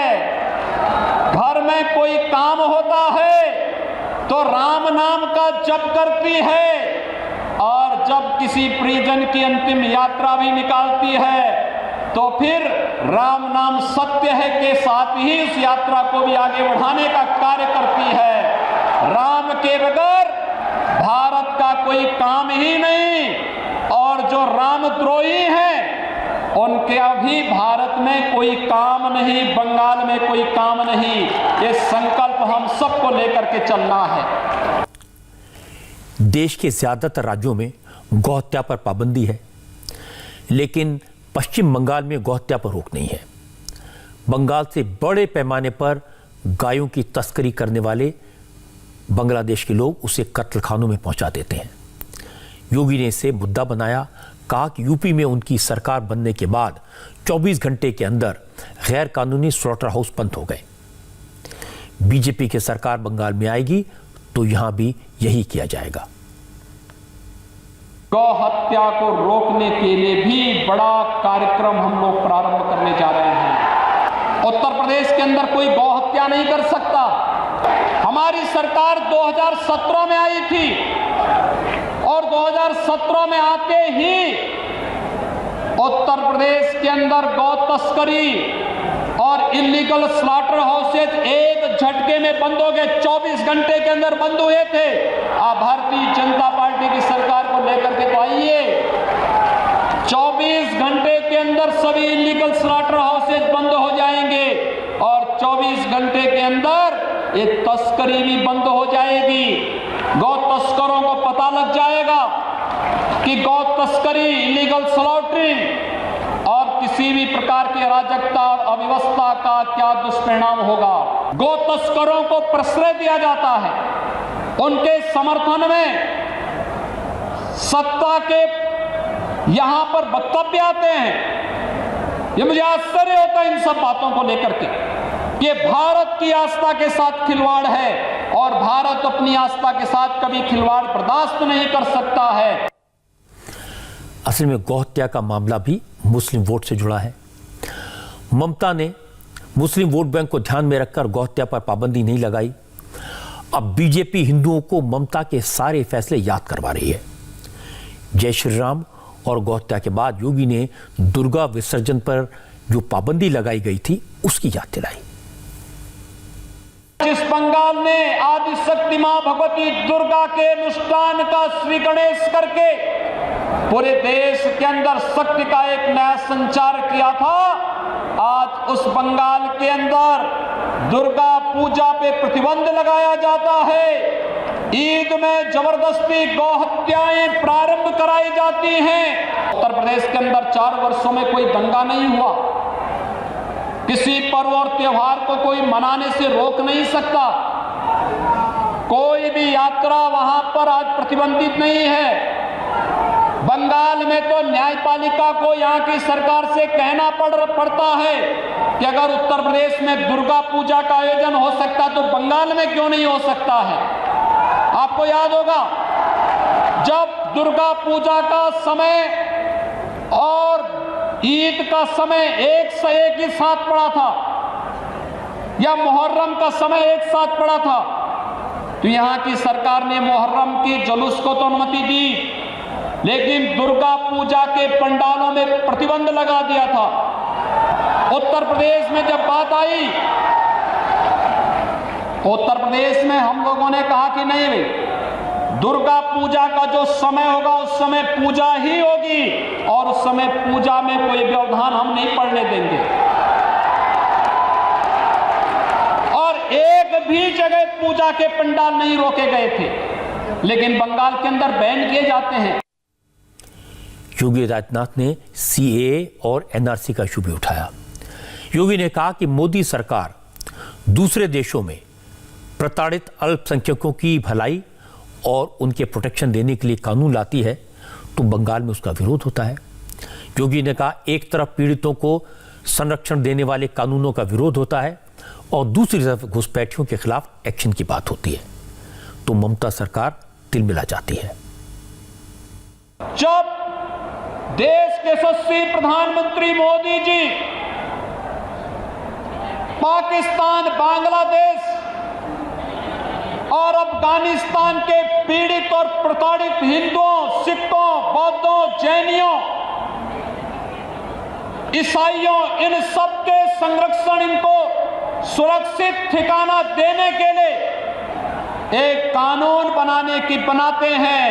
घर में कोई काम होता है तो राम नाम का जप करती है, और जब किसी परिजन की अंतिम यात्रा भी निकालती है तो फिर राम नाम सत्य है के साथ ही उस यात्रा को भी आगे बढ़ाने का कार्य करती है। राम के बगैर भारत का कोई काम ही नहीं, और जो रामद्रोही हैं उनके अभी भारत में कोई काम नहीं, बंगाल में कोई काम नहीं। ये संकल्प हम सबको लेकर के चलना है। देश के ज्यादातर राज्यों में गौहत्या पर पाबंदी है, लेकिन पश्चिम बंगाल में गौहत्या पर रोक नहीं है। बंगाल से बड़े पैमाने पर गायों की तस्करी करने वाले बांग्लादेश के लोग उसे कत्लखानों में पहुंचा देते हैं। योगी ने इसे मुद्दा बनाया, कहा कि यूपी में उनकी सरकार बनने के बाद 24 घंटे के अंदर गैर कानूनी स्लॉटर हाउस बंद हो गए। बीजेपी की सरकार बंगाल में आएगी तो यहां भी यही किया जाएगा। गौ हत्या को रोकने के लिए भी बड़ा कार्यक्रम हम लोग प्रारंभ करने जा रहे हैं। उत्तर प्रदेश के अंदर कोई गौ हत्या नहीं कर सकता। हमारी सरकार 2017 में आई थी, और 2017 में आते ही उत्तर प्रदेश के अंदर गौ तस्करी और इलीगल स्लॉटर हाउसेज एक झटके में बंद हो गए। 24 घंटे के अंदर बंद हुए थे। आप भारतीय जनता पार्टी की सरकार को लेकर के तो आइए, 24 घंटे के अंदर सभी इलीगल स्लॉटर हाउसेज बंद हो जाएंगे, और 24 घंटे के अंदर ये तस्करी भी बंद हो जाएगी। गौ तस्करों को पता लग जाएगा कि गौ तस्करी, इलीगल स्लॉटरिंग और किसी भी प्रकार की अराजकता और अव्यवस्था का क्या दुष्परिणाम होगा। गौ तस्करों को प्रश्रय दिया जाता है, उनके समर्थन में सत्ता के यहां पर वक्तव्य आते हैं। ये मुझे आश्चर्य होता है इन सब बातों को लेकर के। ये भारत की आस्था के साथ खिलवाड़ है, और भारत अपनी आस्था के साथ कभी खिलवाड़ बर्दाश्त नहीं कर सकता है। असल में गौहत्या का मामला भी मुस्लिम वोट से जुड़ा है। ममता ने मुस्लिम वोट बैंक को ध्यान में रखकर गौहत्या पर पाबंदी नहीं लगाई। अब बीजेपी हिंदुओं को ममता के सारे फैसले याद करवा रही है। जय श्री राम और गौहत्या के बाद योगी ने दुर्गा विसर्जन पर जो पाबंदी लगाई गई थी उसकी याद दिलाई। जिस बंगाल ने आदि शक्ति मां भगवती दुर्गा के अनुष्ठान का श्री गणेश करके पूरे देश के अंदर शक्ति का एक नया संचार किया था, आज उस बंगाल के अंदर दुर्गा पूजा पे प्रतिबंध लगाया जाता है। ईद में जबरदस्ती गौ हत्याएं प्रारंभ कराई जाती हैं। उत्तर प्रदेश के अंदर 4 वर्षों में कोई दंगा नहीं हुआ। किसी पर्व और त्योहार को कोई मनाने से रोक नहीं सकता। कोई भी यात्रा वहां पर आज प्रतिबंधित नहीं है। बंगाल में तो न्यायपालिका को यहाँ की सरकार से कहना पड़ता है कि अगर उत्तर प्रदेश में दुर्गा पूजा का आयोजन हो सकता तो बंगाल में क्यों नहीं हो सकता है। आपको याद होगा जब दुर्गा पूजा का समय और ईद का समय एक से एक ही साथ पड़ा था, या मुहर्रम का समय एक साथ पड़ा था, तो यहाँ की सरकार ने मुहर्रम की जुलूस को तो अनुमति दी, लेकिन दुर्गा पूजा के पंडालों में प्रतिबंध लगा दिया था। उत्तर प्रदेश में जब बात आई, उत्तर प्रदेश में हम लोगों ने कहा कि नहीं भाई, दुर्गा पूजा का जो समय होगा उस समय पूजा ही होगी, और उस समय पूजा में कोई व्यवधान हम नहीं पड़ने देंगे। और एक भी जगह पूजा के पंडाल नहीं रोके गए थे, लेकिन बंगाल के अंदर बैन किए जाते हैं। योगी आदित्यनाथ ने सीएए और एनआरसी का इशू भी उठाया। योगी ने कहा कि मोदी सरकार दूसरे देशों में प्रताड़ित अल्पसंख्यकों की भलाई और उनके प्रोटेक्शन देने के लिए कानून लाती है तो बंगाल में उसका विरोध होता है। योगी ने कहा एक तरफ पीड़ितों को संरक्षण देने वाले कानूनों का विरोध होता है और दूसरी तरफ घुसपैठियों के खिलाफ एक्शन की बात होती है तो ममता सरकार तिलमिला जाती है। जब देश के यशस्वी प्रधानमंत्री मोदी जी पाकिस्तान, बांग्लादेश और अफगानिस्तान के पीड़ित और प्रताड़ित हिंदुओं, सिखों, बौद्धों, जैनियों, ईसाइयों, इन सबके संरक्षण, इनको सुरक्षित ठिकाना देने के लिए एक कानून बनाते हैं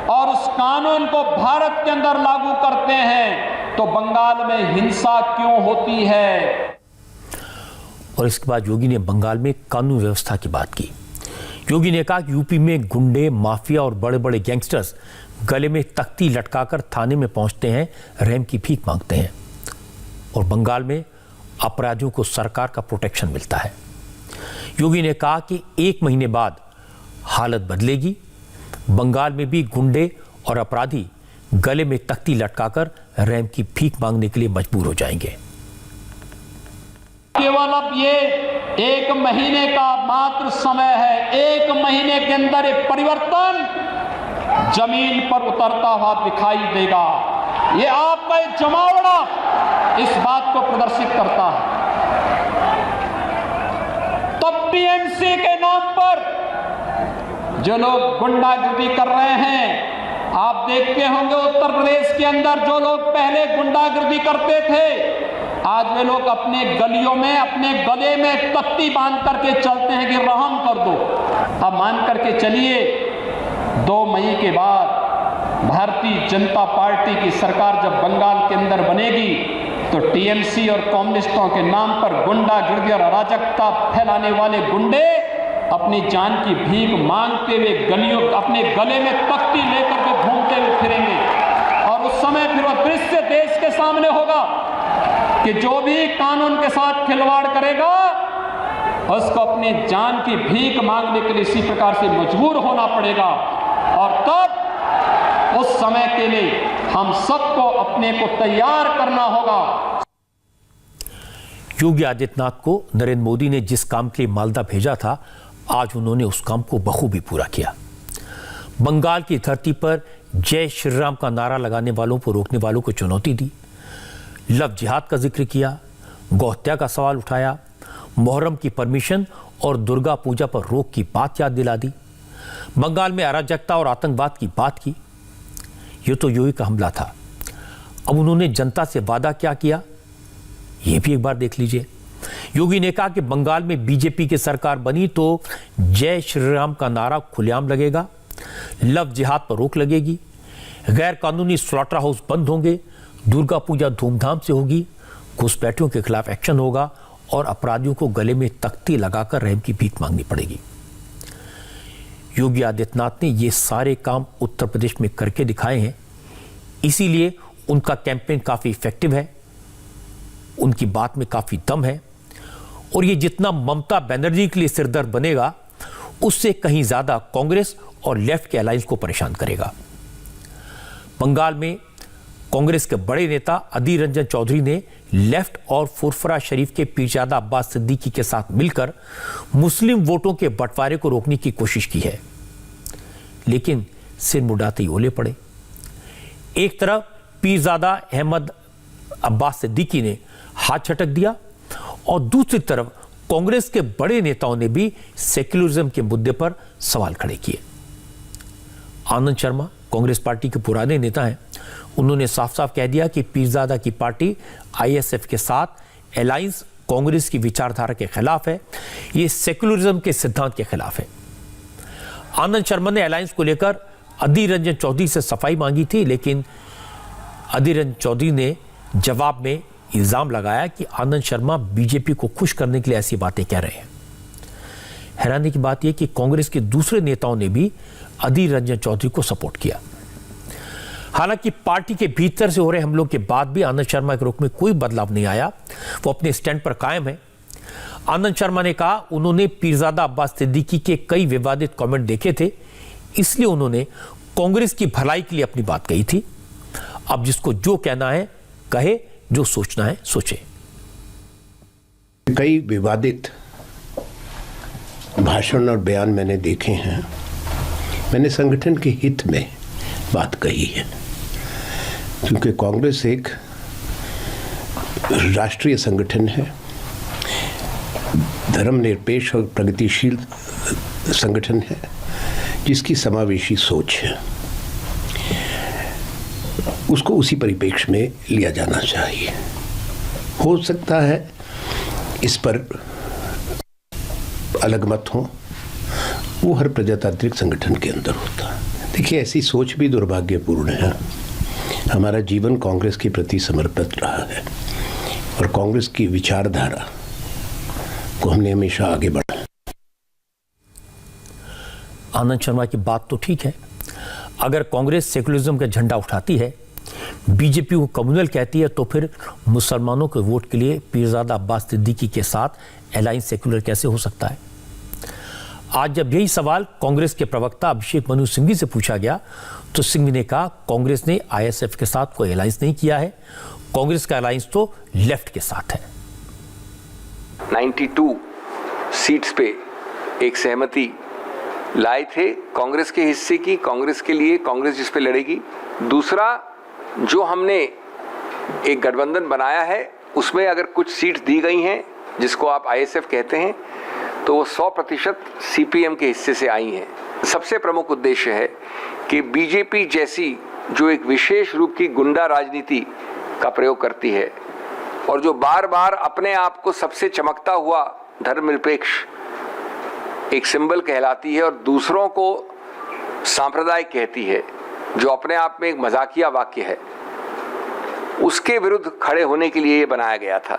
और उस कानून को भारत के अंदर लागू करते हैं तो बंगाल में हिंसा क्यों होती है। और इसके बाद योगी ने बंगाल में कानून व्यवस्था की बात की। योगी ने कहा कि यूपी में गुंडे, माफिया और बड़े बड़े गैंगस्टर्स गले में तख्ती लटकाकर थाने में पहुंचते हैं, रहम की भीख मांगते हैं और बंगाल में अपराधियों को सरकार का प्रोटेक्शन मिलता है। योगी ने कहा कि 1 महीने बाद हालत बदलेगी, बंगाल में भी गुंडे और अपराधी गले में तख्ती लटकाकर रहम की भीख मांगने के लिए मजबूर हो जाएंगे। केवल अब ये 1 महीने का मात्र समय है। 1 महीने के अंदर एक परिवर्तन जमीन पर उतरता हुआ दिखाई देगा। ये आपका एक जमावड़ा इस बात को प्रदर्शित करता है। तब टीएमसी के नाम पर जो लोग गुंडागर्दी कर रहे हैं, आप देखते होंगे उत्तर प्रदेश के अंदर जो लोग पहले गुंडागर्दी करते थे, आज वे लोग अपने गलियों में अपने गले में तख्ती बांध करके चलते हैं कि रहम कर दो। अब मान करके चलिए 2 मई के बाद भारतीय जनता पार्टी की सरकार जब बंगाल के अंदर बनेगी तो टीएमसी और कम्युनिस्टों के नाम पर गुंडागर्दी और अराजकता फैलाने वाले गुंडे अपनी जान की भीख मांगते हुए गलियों, अपने गले में तख्ती लेकर के घूमते हुए फिरेंगे और उस समय फिर वह दृश्य देश के सामने होगा कि जो भी कानून के साथ खिलवाड़ करेगा उसको अपनी जान की भीख मांगने के लिए इसी प्रकार से मजबूर होना पड़ेगा। और तब उस समय के लिए हम सबको अपने को तैयार करना होगा। योगी आदित्यनाथ को नरेंद्र मोदी ने जिस काम के लिए मालदा भेजा था, आज उन्होंने उस काम को बखूबी पूरा किया। बंगाल की धरती पर जय श्री राम का नारा लगाने वालों को रोकने वालों को चुनौती दी, लव जिहाद का जिक्र किया, गौहत्या का सवाल उठाया, मुहर्रम की परमिशन और दुर्गा पूजा पर रोक की बात याद दिला दी, बंगाल में अराजकता और आतंकवाद की बात की। यह तो योगी का हमला था। अब उन्होंने जनता से वादा क्या किया, यह भी एक बार देख लीजिए। योगी ने कहा कि बंगाल में बीजेपी की सरकार बनी तो जय श्री राम का नारा खुलेआम लगेगा, लव जिहाद पर रोक लगेगी, गैर कानूनी स्लॉटर हाउस बंद होंगे, दुर्गा पूजा धूमधाम से होगी, घुसपैठियों के खिलाफ एक्शन होगा और अपराधियों को गले में तख्ती लगाकर रहम की भीख मांगनी पड़ेगी। योगी आदित्यनाथ ने ये सारे काम उत्तर प्रदेश में करके दिखाए हैं, इसीलिए उनका कैंपेन काफी इफेक्टिव है, उनकी बात में काफी दम है और ये जितना ममता बनर्जी के लिए सिरदर्द बनेगा, उससे कहीं ज्यादा कांग्रेस और लेफ्ट के अलायंस को परेशान करेगा। बंगाल में कांग्रेस के बड़े नेता अधीर रंजन चौधरी ने लेफ्ट और फुरफुरा शरीफ के पीरजादा अब्बास सिद्दीकी के साथ मिलकर मुस्लिम वोटों के बंटवारे को रोकने की कोशिश की है, लेकिन सिर मुड़ाते ही ओले पड़े। एक तरफ पीरजादा अहमद अब्बास सिद्दीकी ने हाथ छटक दिया और दूसरी तरफ कांग्रेस के बड़े नेताओं ने भी सेक्युलरिज्म के मुद्दे पर सवाल खड़े किए। आनंद शर्मा कांग्रेस पार्टी के पुराने नेता हैं, उन्होंने साफ साफ कह दिया कि पीरजादा की पार्टी आईएसएफ के साथ अलायंस कांग्रेस की विचारधारा के खिलाफ है, ये सेक्युलरिज्म के सिद्धांत के खिलाफ है। आनंद शर्मा ने अलायंस को लेकर अधीर रंजन चौधरी से सफाई मांगी थी, लेकिन अधीर रंजन चौधरी ने जवाब में इल्जाम लगाया कि आनंद शर्मा बीजेपी को खुश करने के लिए ऐसी बातें कह रहे हैं। हैरानी की बात यह कि कांग्रेस के दूसरे नेताओं ने भी अधीर रंजन चौधरी को सपोर्ट किया। हालांकि पार्टी के भीतर से हो रहे हमलों के बाद भी आनंद शर्मा के रुख में कोई बदलाव नहीं आया, वो अपने स्टैंड पर कायम है। आनंद शर्मा ने कहा उन्होंने पीरजादा अब्बास सिद्दीकी के कई विवादित कमेंट देखे थे, इसलिए उन्होंने कांग्रेस की भलाई के लिए अपनी बात कही थी। अब जिसको जो कहना है कहे, जो सोचना है सोचे। कई विवादित भाषण और बयान मैंने देखे हैं। मैंने संगठन के हित में बात कही है, क्योंकि कांग्रेस एक राष्ट्रीय संगठन है, धर्मनिरपेक्ष और प्रगतिशील संगठन है, जिसकी समावेशी सोच है। उसको उसी परिप्रेक्ष्य में लिया जाना चाहिए। हो सकता है इस पर अलग मत हो, वो हर प्रजातांत्रिक संगठन के अंदर होता है। देखिए, ऐसी सोच भी दुर्भाग्यपूर्ण है। हमारा जीवन कांग्रेस के प्रति समर्पित रहा है और कांग्रेस की विचारधारा को हमने हमेशा आगे बढ़ाया। आनंद शर्मा की बात तो ठीक है। अगर कांग्रेस सेकुलरिज्म का झंडा उठाती है, बीजेपी को कम्युनल कहती है, तो फिर मुसलमानों के वोट के लिए पीरजादा अब्बास सिद्दीकी के साथ अलायंस सेकुलर कैसे हो सकता है? आज जब यही सवाल कांग्रेस के प्रवक्ता अभिषेक मनु सिंघवी से पूछा गया, तो सिंघवी ने कहा कांग्रेस ने आईएसएफ के साथ कोई अलायंस नहीं किया है, कांग्रेस का अलायंस तो लेफ्ट के साथ है। 92 सीट्स पे एक सहमति लाए थे कांग्रेस के हिस्से की, कांग्रेस के लिए, कांग्रेस जिस पे लड़ेगी। दूसरा, जो हमने एक गठबंधन बनाया है उसमें अगर कुछ सीट्स दी गई हैं जिसको आप आईएसएफ कहते हैं, तो वो 100% सीपीएम के हिस्से से आई हैं। सबसे प्रमुख उद्देश्य है कि बीजेपी जैसी जो एक विशेष रूप की गुंडा राजनीति का प्रयोग करती है और जो बार बार अपने आप को सबसे चमकता हुआ धर्मनिरपेक्ष एक सिंबल कहलाती है और दूसरों को सांप्रदायिक कहती है, जो अपने आप में एक मजाकिया वाक्य है, उसके विरुद्ध खड़े होने के लिए ये बनाया गया था।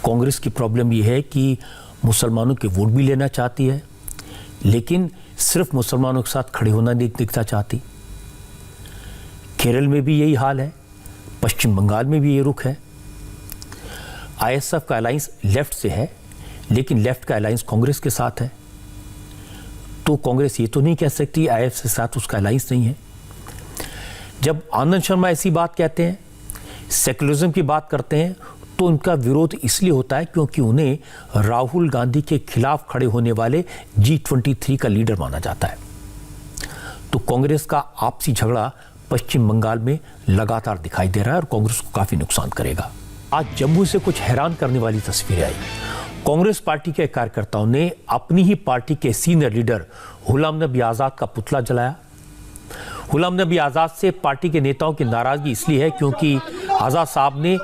कांग्रेस की प्रॉब्लम यह है कि मुसलमानों के वोट भी लेना चाहती है, लेकिन सिर्फ मुसलमानों के साथ खड़े होना नहीं दिखना चाहती। केरल में भी यही हाल है, पश्चिम बंगाल में भी ये रुख है। आईएसएफ का अलायंस लेफ्ट से है, लेकिन लेफ्ट का अलायंस कांग्रेस के साथ है, तो कांग्रेस ये तो नहीं कह सकती आईएसएफ के साथ उसका अलायंस नहीं है। जब आनंद शर्मा ऐसी बात कहते हैं, सेकुलरिज्म की बात करते हैं, तो उनका विरोध इसलिए होता है क्योंकि उन्हें राहुल गांधी के खिलाफ खड़े होने वाले G23 का लीडर माना जाता है। तो कांग्रेस का आपसी झगड़ा पश्चिम बंगाल में लगातार दिखाई दे रहा है और कांग्रेस को काफी नुकसान करेगा। आज जम्मू से कुछ हैरान करने वाली तस्वीरें आई। कांग्रेस पार्टी के कार्यकर्ताओं ने अपनी ही पार्टी के सीनियर लीडर गुलाम नबी आजाद का पुतला जलाया। गुलाम नबी आजाद से पार्टी के नेताओं की नाराजगी इसलिए है क्योंकि आजाद साहब ने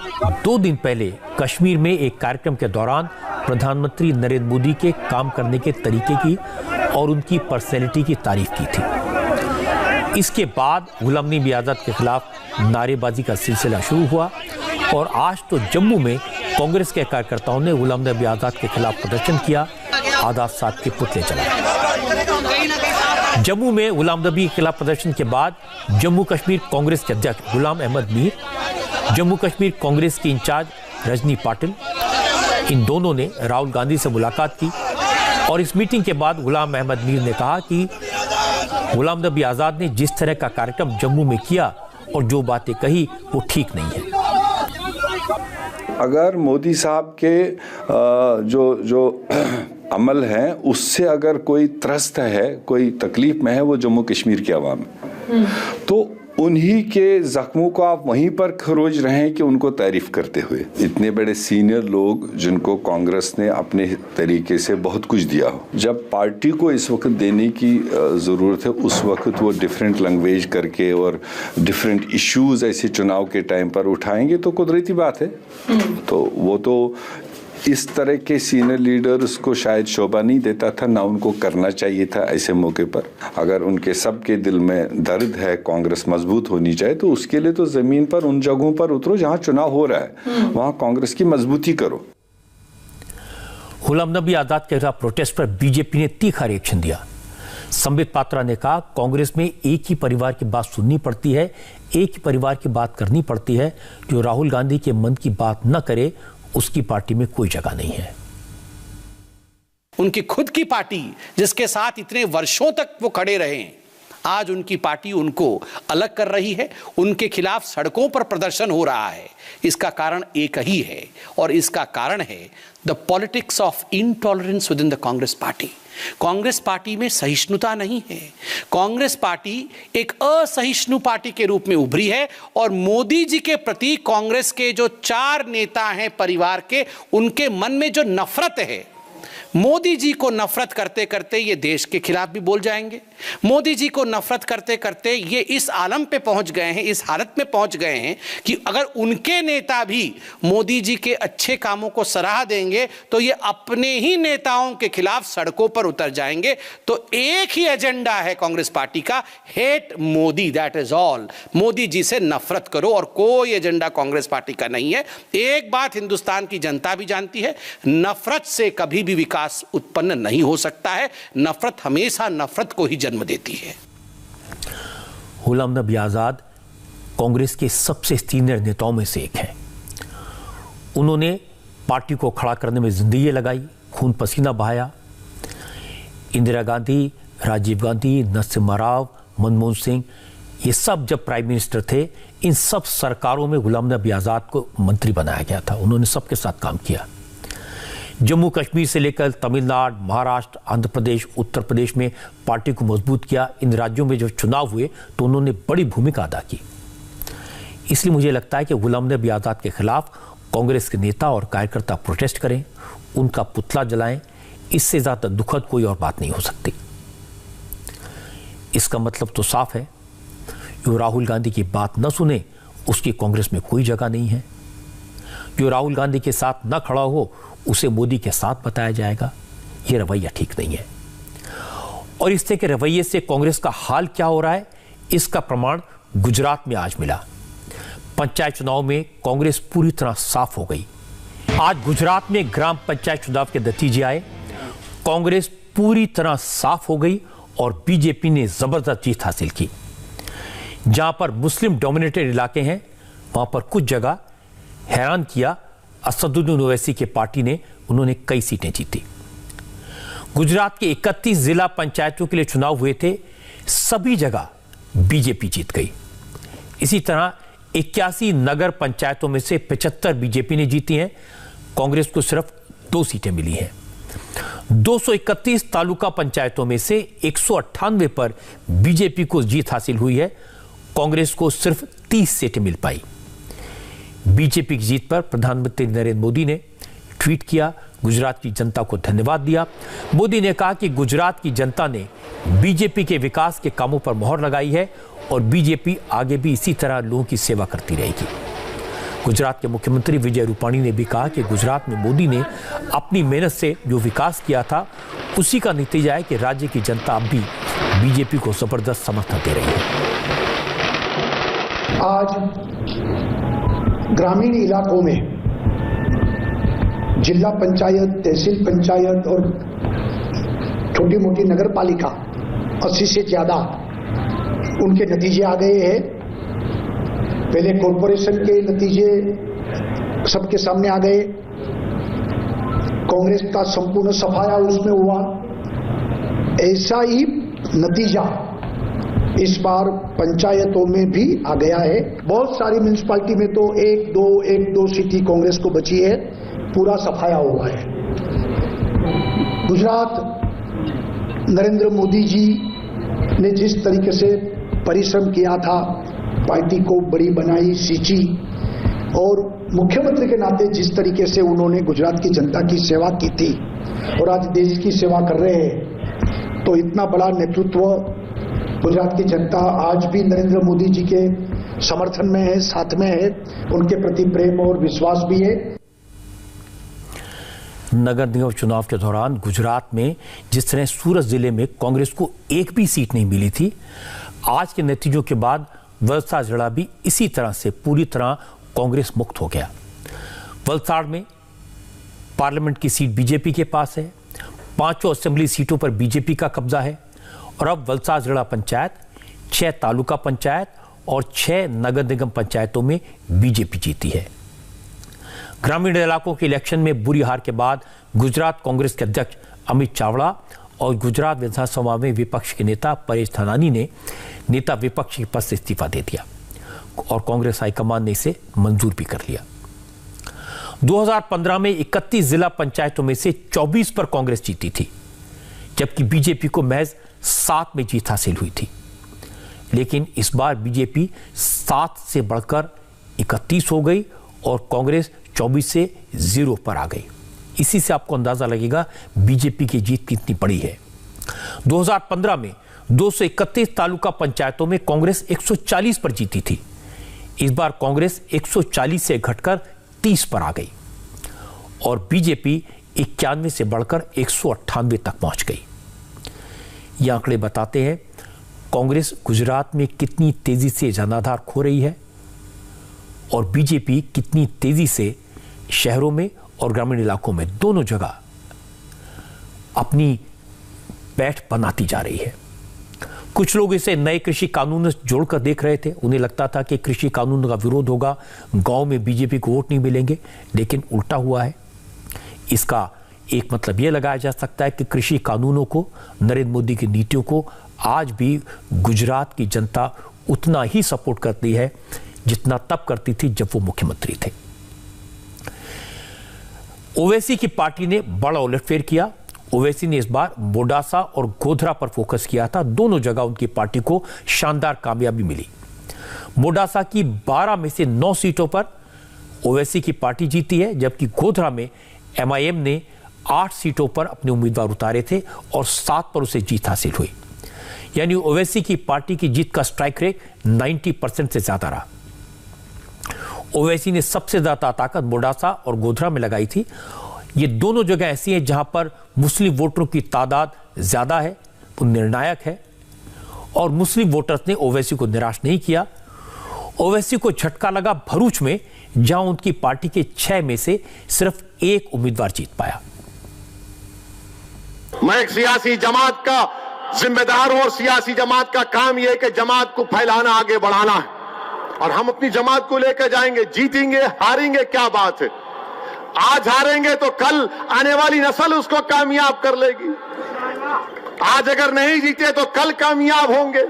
2 दिन पहले कश्मीर में एक कार्यक्रम के दौरान प्रधानमंत्री नरेंद्र मोदी के काम करने के तरीके की और उनकी पर्सनैलिटी की तारीफ की थी। इसके बाद गुलाम नबी आजाद के खिलाफ नारेबाजी का सिलसिला शुरू हुआ और आज तो जम्मू में कांग्रेस के कार्यकर्ताओं ने गुलाम नबी आजाद के खिलाफ प्रदर्शन किया, आजाद साहब के पुतले जलाए। जम्मू में गुलाम नबी के खिलाफ प्रदर्शन के बाद जम्मू कश्मीर कांग्रेस के अध्यक्ष गुलाम अहमद मीर, जम्मू कश्मीर कांग्रेस की इंचार्ज रजनी पाटिल, इन दोनों ने राहुल गांधी से मुलाकात की और इस मीटिंग के बाद गुलाम अहमद मीर ने कहा कि गुलाम नबी आजाद ने जिस तरह का कार्यक्रम जम्मू में किया और जो बातें कही वो ठीक नहीं है। अगर मोदी साहब के जो अमल हैं उससे अगर कोई त्रस्त है, कोई तकलीफ में है, वो जम्मू कश्मीर के अवाम है, तो उन्हीं के जख्मों को आप वहीं पर खरोज रहे हैं कि उनको तारीफ करते हुए। इतने बड़े सीनियर लोग जिनको कांग्रेस ने अपने तरीके से बहुत कुछ दिया हो, जब पार्टी को इस वक्त देने की ज़रूरत है, उस वक्त वो डिफरेंट लैंग्वेज करके और डिफरेंट इश्यूज ऐसे चुनाव के टाइम पर उठाएंगे तो कुदरती बात है। तो वो तो इस तरह के सीनियर लीडर्स को शायद शोभा नहीं देता था, ना उनको करना चाहिए था ऐसे मौके पर। अगर उनके सबके दिल में दर्द है कांग्रेस मजबूत होनी चाहिए, तो उसके लिए तो जमीन पर उन जगहों पर उतरो जहां चुनाव हो रहा है, वहां कांग्रेस की मजबूती करो। गुलाम नबी आजाद के खिलाफ प्रोटेस्ट पर बीजेपी ने तीखा रिएक्शन दिया। संबित पात्रा ने कहा कांग्रेस में एक ही परिवार की बात सुननी पड़ती है, एक ही परिवार की बात करनी पड़ती है। जो राहुल गांधी के मन की बात न करे उसकी पार्टी में कोई जगह नहीं है। उनकी खुद की पार्टी जिसके साथ इतने वर्षों तक वो खड़े रहे, आज उनकी पार्टी उनको अलग कर रही है, उनके खिलाफ सड़कों पर प्रदर्शन हो रहा है। इसका कारण एक ही है और इसका कारण है the politics of intolerance with in the Congress party. Congress party में सहिष्णुता नहीं है। कांग्रेस पार्टी एक असहिष्णु पार्टी के रूप में उभरी है और मोदी जी के प्रति कांग्रेस के जो 4 नेता हैं परिवार के, उनके मन में जो नफरत है, मोदी जी को नफरत करते करते ये देश के खिलाफ भी बोल जाएंगे। मोदी जी को नफरत करते करते ये इस आलम पे पहुंच गए हैं, इस हालत में पहुंच गए हैं कि अगर उनके नेता भी मोदी जी के अच्छे कामों को सराह देंगे तो ये अपने ही नेताओं के खिलाफ सड़कों पर उतर जाएंगे। तो एक ही एजेंडा है कांग्रेस पार्टी का, hate Modi, that is all. Modi ji से नफरत करो और कोई एजेंडा कांग्रेस पार्टी का नहीं है। एक बात हिंदुस्तान की जनता भी जानती है, नफरत से कभी भी विकास उत्पन्न नहीं हो सकता है। नफरत हमेशा नफरत को ही जन्म देती है। गुलाम नबी आजाद कांग्रेस के सबसे सीनियर नेताओं में से एक हैं। उन्होंने पार्टी को खड़ा करने में जिंदगी लगाई, खून पसीना बहाया। इंदिरा गांधी, राजीव गांधी, नरसिम्हा राव, मनमोहन सिंह, ये सब जब प्राइम मिनिस्टर थे, इन सब सरकारों में गुलाम नबी आजाद को मंत्री बनाया गया था। उन्होंने सबके साथ काम किया। जम्मू कश्मीर से लेकर तमिलनाडु, महाराष्ट्र, आंध्र प्रदेश, उत्तर प्रदेश में पार्टी को मजबूत किया। इन राज्यों में जो चुनाव हुए तो उन्होंने बड़ी भूमिका अदा की। इसलिए मुझे लगता है कि गुलाम नबी आजाद के खिलाफ कांग्रेस के नेता और कार्यकर्ता प्रोटेस्ट करें, उनका पुतला जलाएं, इससे ज्यादा दुखद कोई और बात नहीं हो सकती। इसका मतलब तो साफ है, जो राहुल गांधी की बात न सुने उसकी कांग्रेस में कोई जगह नहीं है। जो राहुल गांधी के साथ न खड़ा हो उसे मोदी के साथ बताया जाएगा। यह रवैया ठीक नहीं है। और इस तरह के रवैये से कांग्रेस का हाल क्या हो रहा है, इसका प्रमाण गुजरात में आज मिला। पंचायत चुनाव में कांग्रेस पूरी तरह साफ हो गई। आज गुजरात में ग्राम पंचायत चुनाव के नतीजे आए, कांग्रेस पूरी तरह साफ हो गई और बीजेपी ने जबरदस्त जीत हासिल की। जहां पर मुस्लिम डोमिनेटेड इलाके हैं, वहां पर कुछ जगह हैरान किया, असदुद्दीन ओवैसी के पार्टी ने, उन्होंने कई सीटें जीती। गुजरात के 31 जिला पंचायतों के लिए चुनाव हुए थे, सभी जगह बीजेपी जीत गई। इसी तरह 81 नगर पंचायतों में से 75 बीजेपी ने जीती हैं, कांग्रेस को सिर्फ 2 सीटें मिली हैं। 231 तालुका पंचायतों में से 198 पर बीजेपी को जीत हासिल हुई है, कांग्रेस को सिर्फ 30 सीटें मिल पाई। बीजेपी की जीत पर प्रधानमंत्री नरेंद्र मोदी ने ट्वीट किया, गुजरात की जनता को धन्यवाद दिया। मोदी ने कहा कि गुजरात की जनता ने बीजेपी के विकास के कामों पर मोहर लगाई है और बीजेपी आगे भी इसी तरह लोगों की सेवा करती रहेगी। गुजरात के मुख्यमंत्री विजय रूपाणी ने भी कहा कि गुजरात में मोदी ने अपनी मेहनत से जो विकास किया था, उसी का नतीजा है कि राज्य की जनता अब भी बीजेपी को जबरदस्त समर्थन दे रही है। आज ग्रामीण इलाकों में जिला पंचायत, तहसील पंचायत और छोटी मोटी नगर पालिका 80 से ज्यादा उनके नतीजे आ गए हैं। पहले कॉरपोरेशन के नतीजे सबके सामने आ गए, कांग्रेस का संपूर्ण सफाया उसमें हुआ। ऐसा ही नतीजा इस बार पंचायतों में भी आ गया है। बहुत सारी म्यूनिसिपालिटी में तो एक दो सीटें कांग्रेस को बची है, पूरा सफाया हुआ है। गुजरात नरेंद्र मोदी जी ने जिस तरीके से परिश्रम किया था, पार्टी को बड़ी बनाई, सींची, और मुख्यमंत्री के नाते जिस तरीके से उन्होंने गुजरात की जनता की सेवा की थी और आज देश की सेवा कर रहे हैं, तो इतना बड़ा नेतृत्व गुजरात की जनता आज भी नरेंद्र मोदी जी के समर्थन में है, साथ में है, उनके प्रति प्रेम और विश्वास भी है। नगर निगम चुनाव के दौरान गुजरात में जिस तरह सूरत जिले में कांग्रेस को एक भी सीट नहीं मिली थी, आज के नतीजों के बाद वलसाड़ जिला भी इसी तरह से पूरी तरह कांग्रेस मुक्त हो गया। वलसाड़ में पार्लियामेंट की सीट बीजेपी के पास है, 5 असेंबली सीटों पर बीजेपी का कब्जा है और अब वलसाड़ जिला पंचायत, 6 तालुका पंचायत और 6 नगर निगम पंचायतों में बीजेपी जीती है। ग्रामीण इलाकों के इलेक्शन में बुरी हार के बाद गुजरात कांग्रेस के अध्यक्ष अमित चावड़ा और गुजरात विधानसभा में विपक्ष के नेता परेश धनानी ने नेता विपक्ष के पद से इस्तीफा दे दिया और कांग्रेस हाईकमान ने इसे मंजूर भी कर लिया। 2015 में 31 जिला पंचायतों में से 24 पर कांग्रेस जीती थी, जबकि बीजेपी को महज 7 में जीत हासिल हुई थी। लेकिन इस बार बीजेपी 7 से बढ़कर 31 हो गई और कांग्रेस 24 से 0 पर आ गई। इसी से आपको अंदाजा लगेगा बीजेपी की जीत कितनी बड़ी है। 2015 में 231 तालुका पंचायतों में कांग्रेस 140 पर जीती थी। इस बार कांग्रेस 140 से घटकर 30 पर आ गई और बीजेपी 91 से बढ़कर 198 तक पहुंच गई। ये आंकड़े बताते हैं कांग्रेस गुजरात में कितनी तेजी से जनाधार खो रही है और बीजेपी कितनी तेजी से शहरों में और ग्रामीण इलाकों में दोनों जगह अपनी पैठ बनाती जा रही है। कुछ लोग इसे नए कृषि कानून जोड़कर देख रहे थे। उन्हें लगता था कि कृषि कानून का विरोध होगा, गांव में बीजेपी को वोट नहीं मिलेंगे, लेकिन उल्टा हुआ है। इसका एक मतलब यह लगाया जा सकता है कि कृषि कानूनों को, नरेंद्र मोदी की नीतियों को आज भी गुजरात की जनता उतना ही सपोर्ट करती है जितना तब करती थी जब वो मुख्यमंत्री थे। ओवैसी की पार्टी ने बड़ा उलटफेर किया। ओवैसी ने इस बार मोडासा और गोधरा पर फोकस किया था। दोनों जगह उनकी पार्टी को शानदार कामयाबी मिली। मोडासा की 12 में से 9 सीटों पर ओवैसी की पार्टी जीती है, जबकि गोधरा में एमआईएम ने 8 सीटों पर अपने उम्मीदवार उतारे थे और 7 पर उसे जीत हासिल हुई। यानी ओवैसी की पार्टी की जीत का स्ट्राइक रेट 90% से ज्यादा रहा। ओवैसी ने सबसे ज्यादा ताकत मोडासा और गोधरा में लगाई थी। ये दोनों जगह ऐसी हैं जहां पर मुस्लिम वोटरों की तादाद ज्यादा है, वो निर्णायक है और मुस्लिम वोटर्स ने ओवैसी को निराश नहीं किया। ओवैसी को झटका लगा भरूच में, जहां उनकी पार्टी के 6 में से सिर्फ 1 उम्मीदवार जीत पाया। मैं एक सियासी जमात का जिम्मेदार हूं और सियासी जमात का काम यह है कि जमात को फैलाना, आगे बढ़ाना है और हम अपनी जमात को लेकर जाएंगे। जीतेंगे हारेंगे क्या बात है, आज हारेंगे तो कल आने वाली नस्ल उसको कामयाब कर लेगी। आज अगर नहीं जीते तो कल कामयाब होंगे,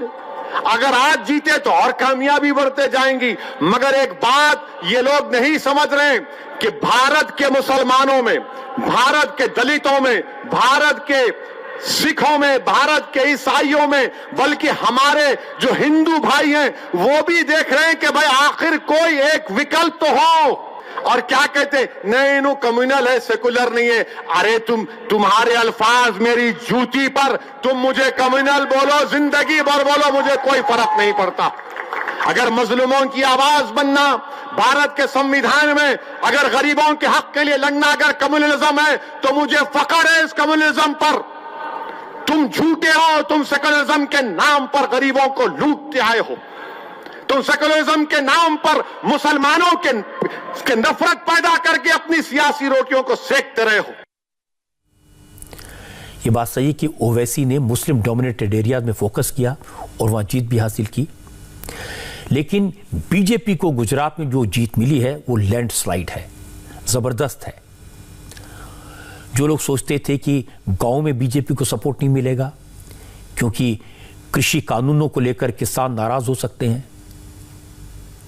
अगर आज जीते तो और कामयाबी बढ़ते जाएंगी। मगर एक बात ये लोग नहीं समझ रहे कि भारत के मुसलमानों में, भारत के दलितों में, भारत के सिखों में, भारत के ईसाइयों में, बल्कि हमारे जो हिंदू भाई हैं वो भी देख रहे हैं कि भाई आखिर कोई एक विकल्प तो हो। और क्या कहते, नहीं इन्हू कम्युनल है, सेकुलर नहीं है। अरे तुम्हारे अल्फाज मेरी जूती पर, तुम मुझे कम्युनल बोलो, जिंदगी भर बोलो, मुझे कोई फर्क नहीं पड़ता। अगर मजलूमों की आवाज बनना भारत के संविधान में, अगर गरीबों के हक के लिए लड़ना अगर कम्युनलिज्म है तो मुझे फख्र है इस कम्युनलिज्म पर। तुम झूठे हो, तुम सेकुलरिज्म के नाम पर गरीबों को लूटते आए हो, तुम सेकुलरिज्म के नाम पर मुसलमानों के नफरत पैदा करके अपनी सियासी रोटियों को सेकते रहे हो। ये बात सही है कि ओवैसी ने मुस्लिम डोमिनेटेड एरियाज में फोकस किया और वहां जीत भी हासिल की, लेकिन बीजेपी को गुजरात में जो जीत मिली है वो लैंडस्लाइड है, जबरदस्त है। जो लोग सोचते थे कि गांव में बीजेपी को सपोर्ट नहीं मिलेगा क्योंकि कृषि कानूनों को लेकर किसान नाराज हो सकते हैं,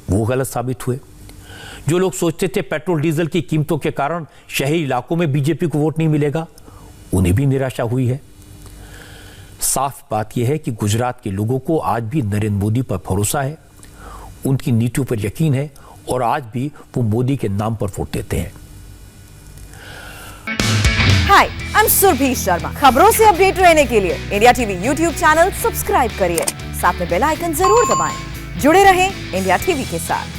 वो गलत साबित हुए। जो लोग सोचते थे पेट्रोल डीजल की कीमतों के कारण शहरी इलाकों में बीजेपी को वोट नहीं मिलेगा, उन्हें भी निराशा हुई है। साफ बात यह है कि गुजरात के लोगों को आज भी नरेंद्र मोदी पर भरोसा है, उनकी नीतियों पर यकीन है और आज भी वो मोदी के नाम पर वोट देते हैं। हाय, आई एम सुरभि शर्मा। खबरों से अपडेट रहने के लिए India TV YouTube channel subscribe करिए, साथ में बेल आइकन जरूर दबाएं। जुड़े रहें इंडिया टीवी के साथ।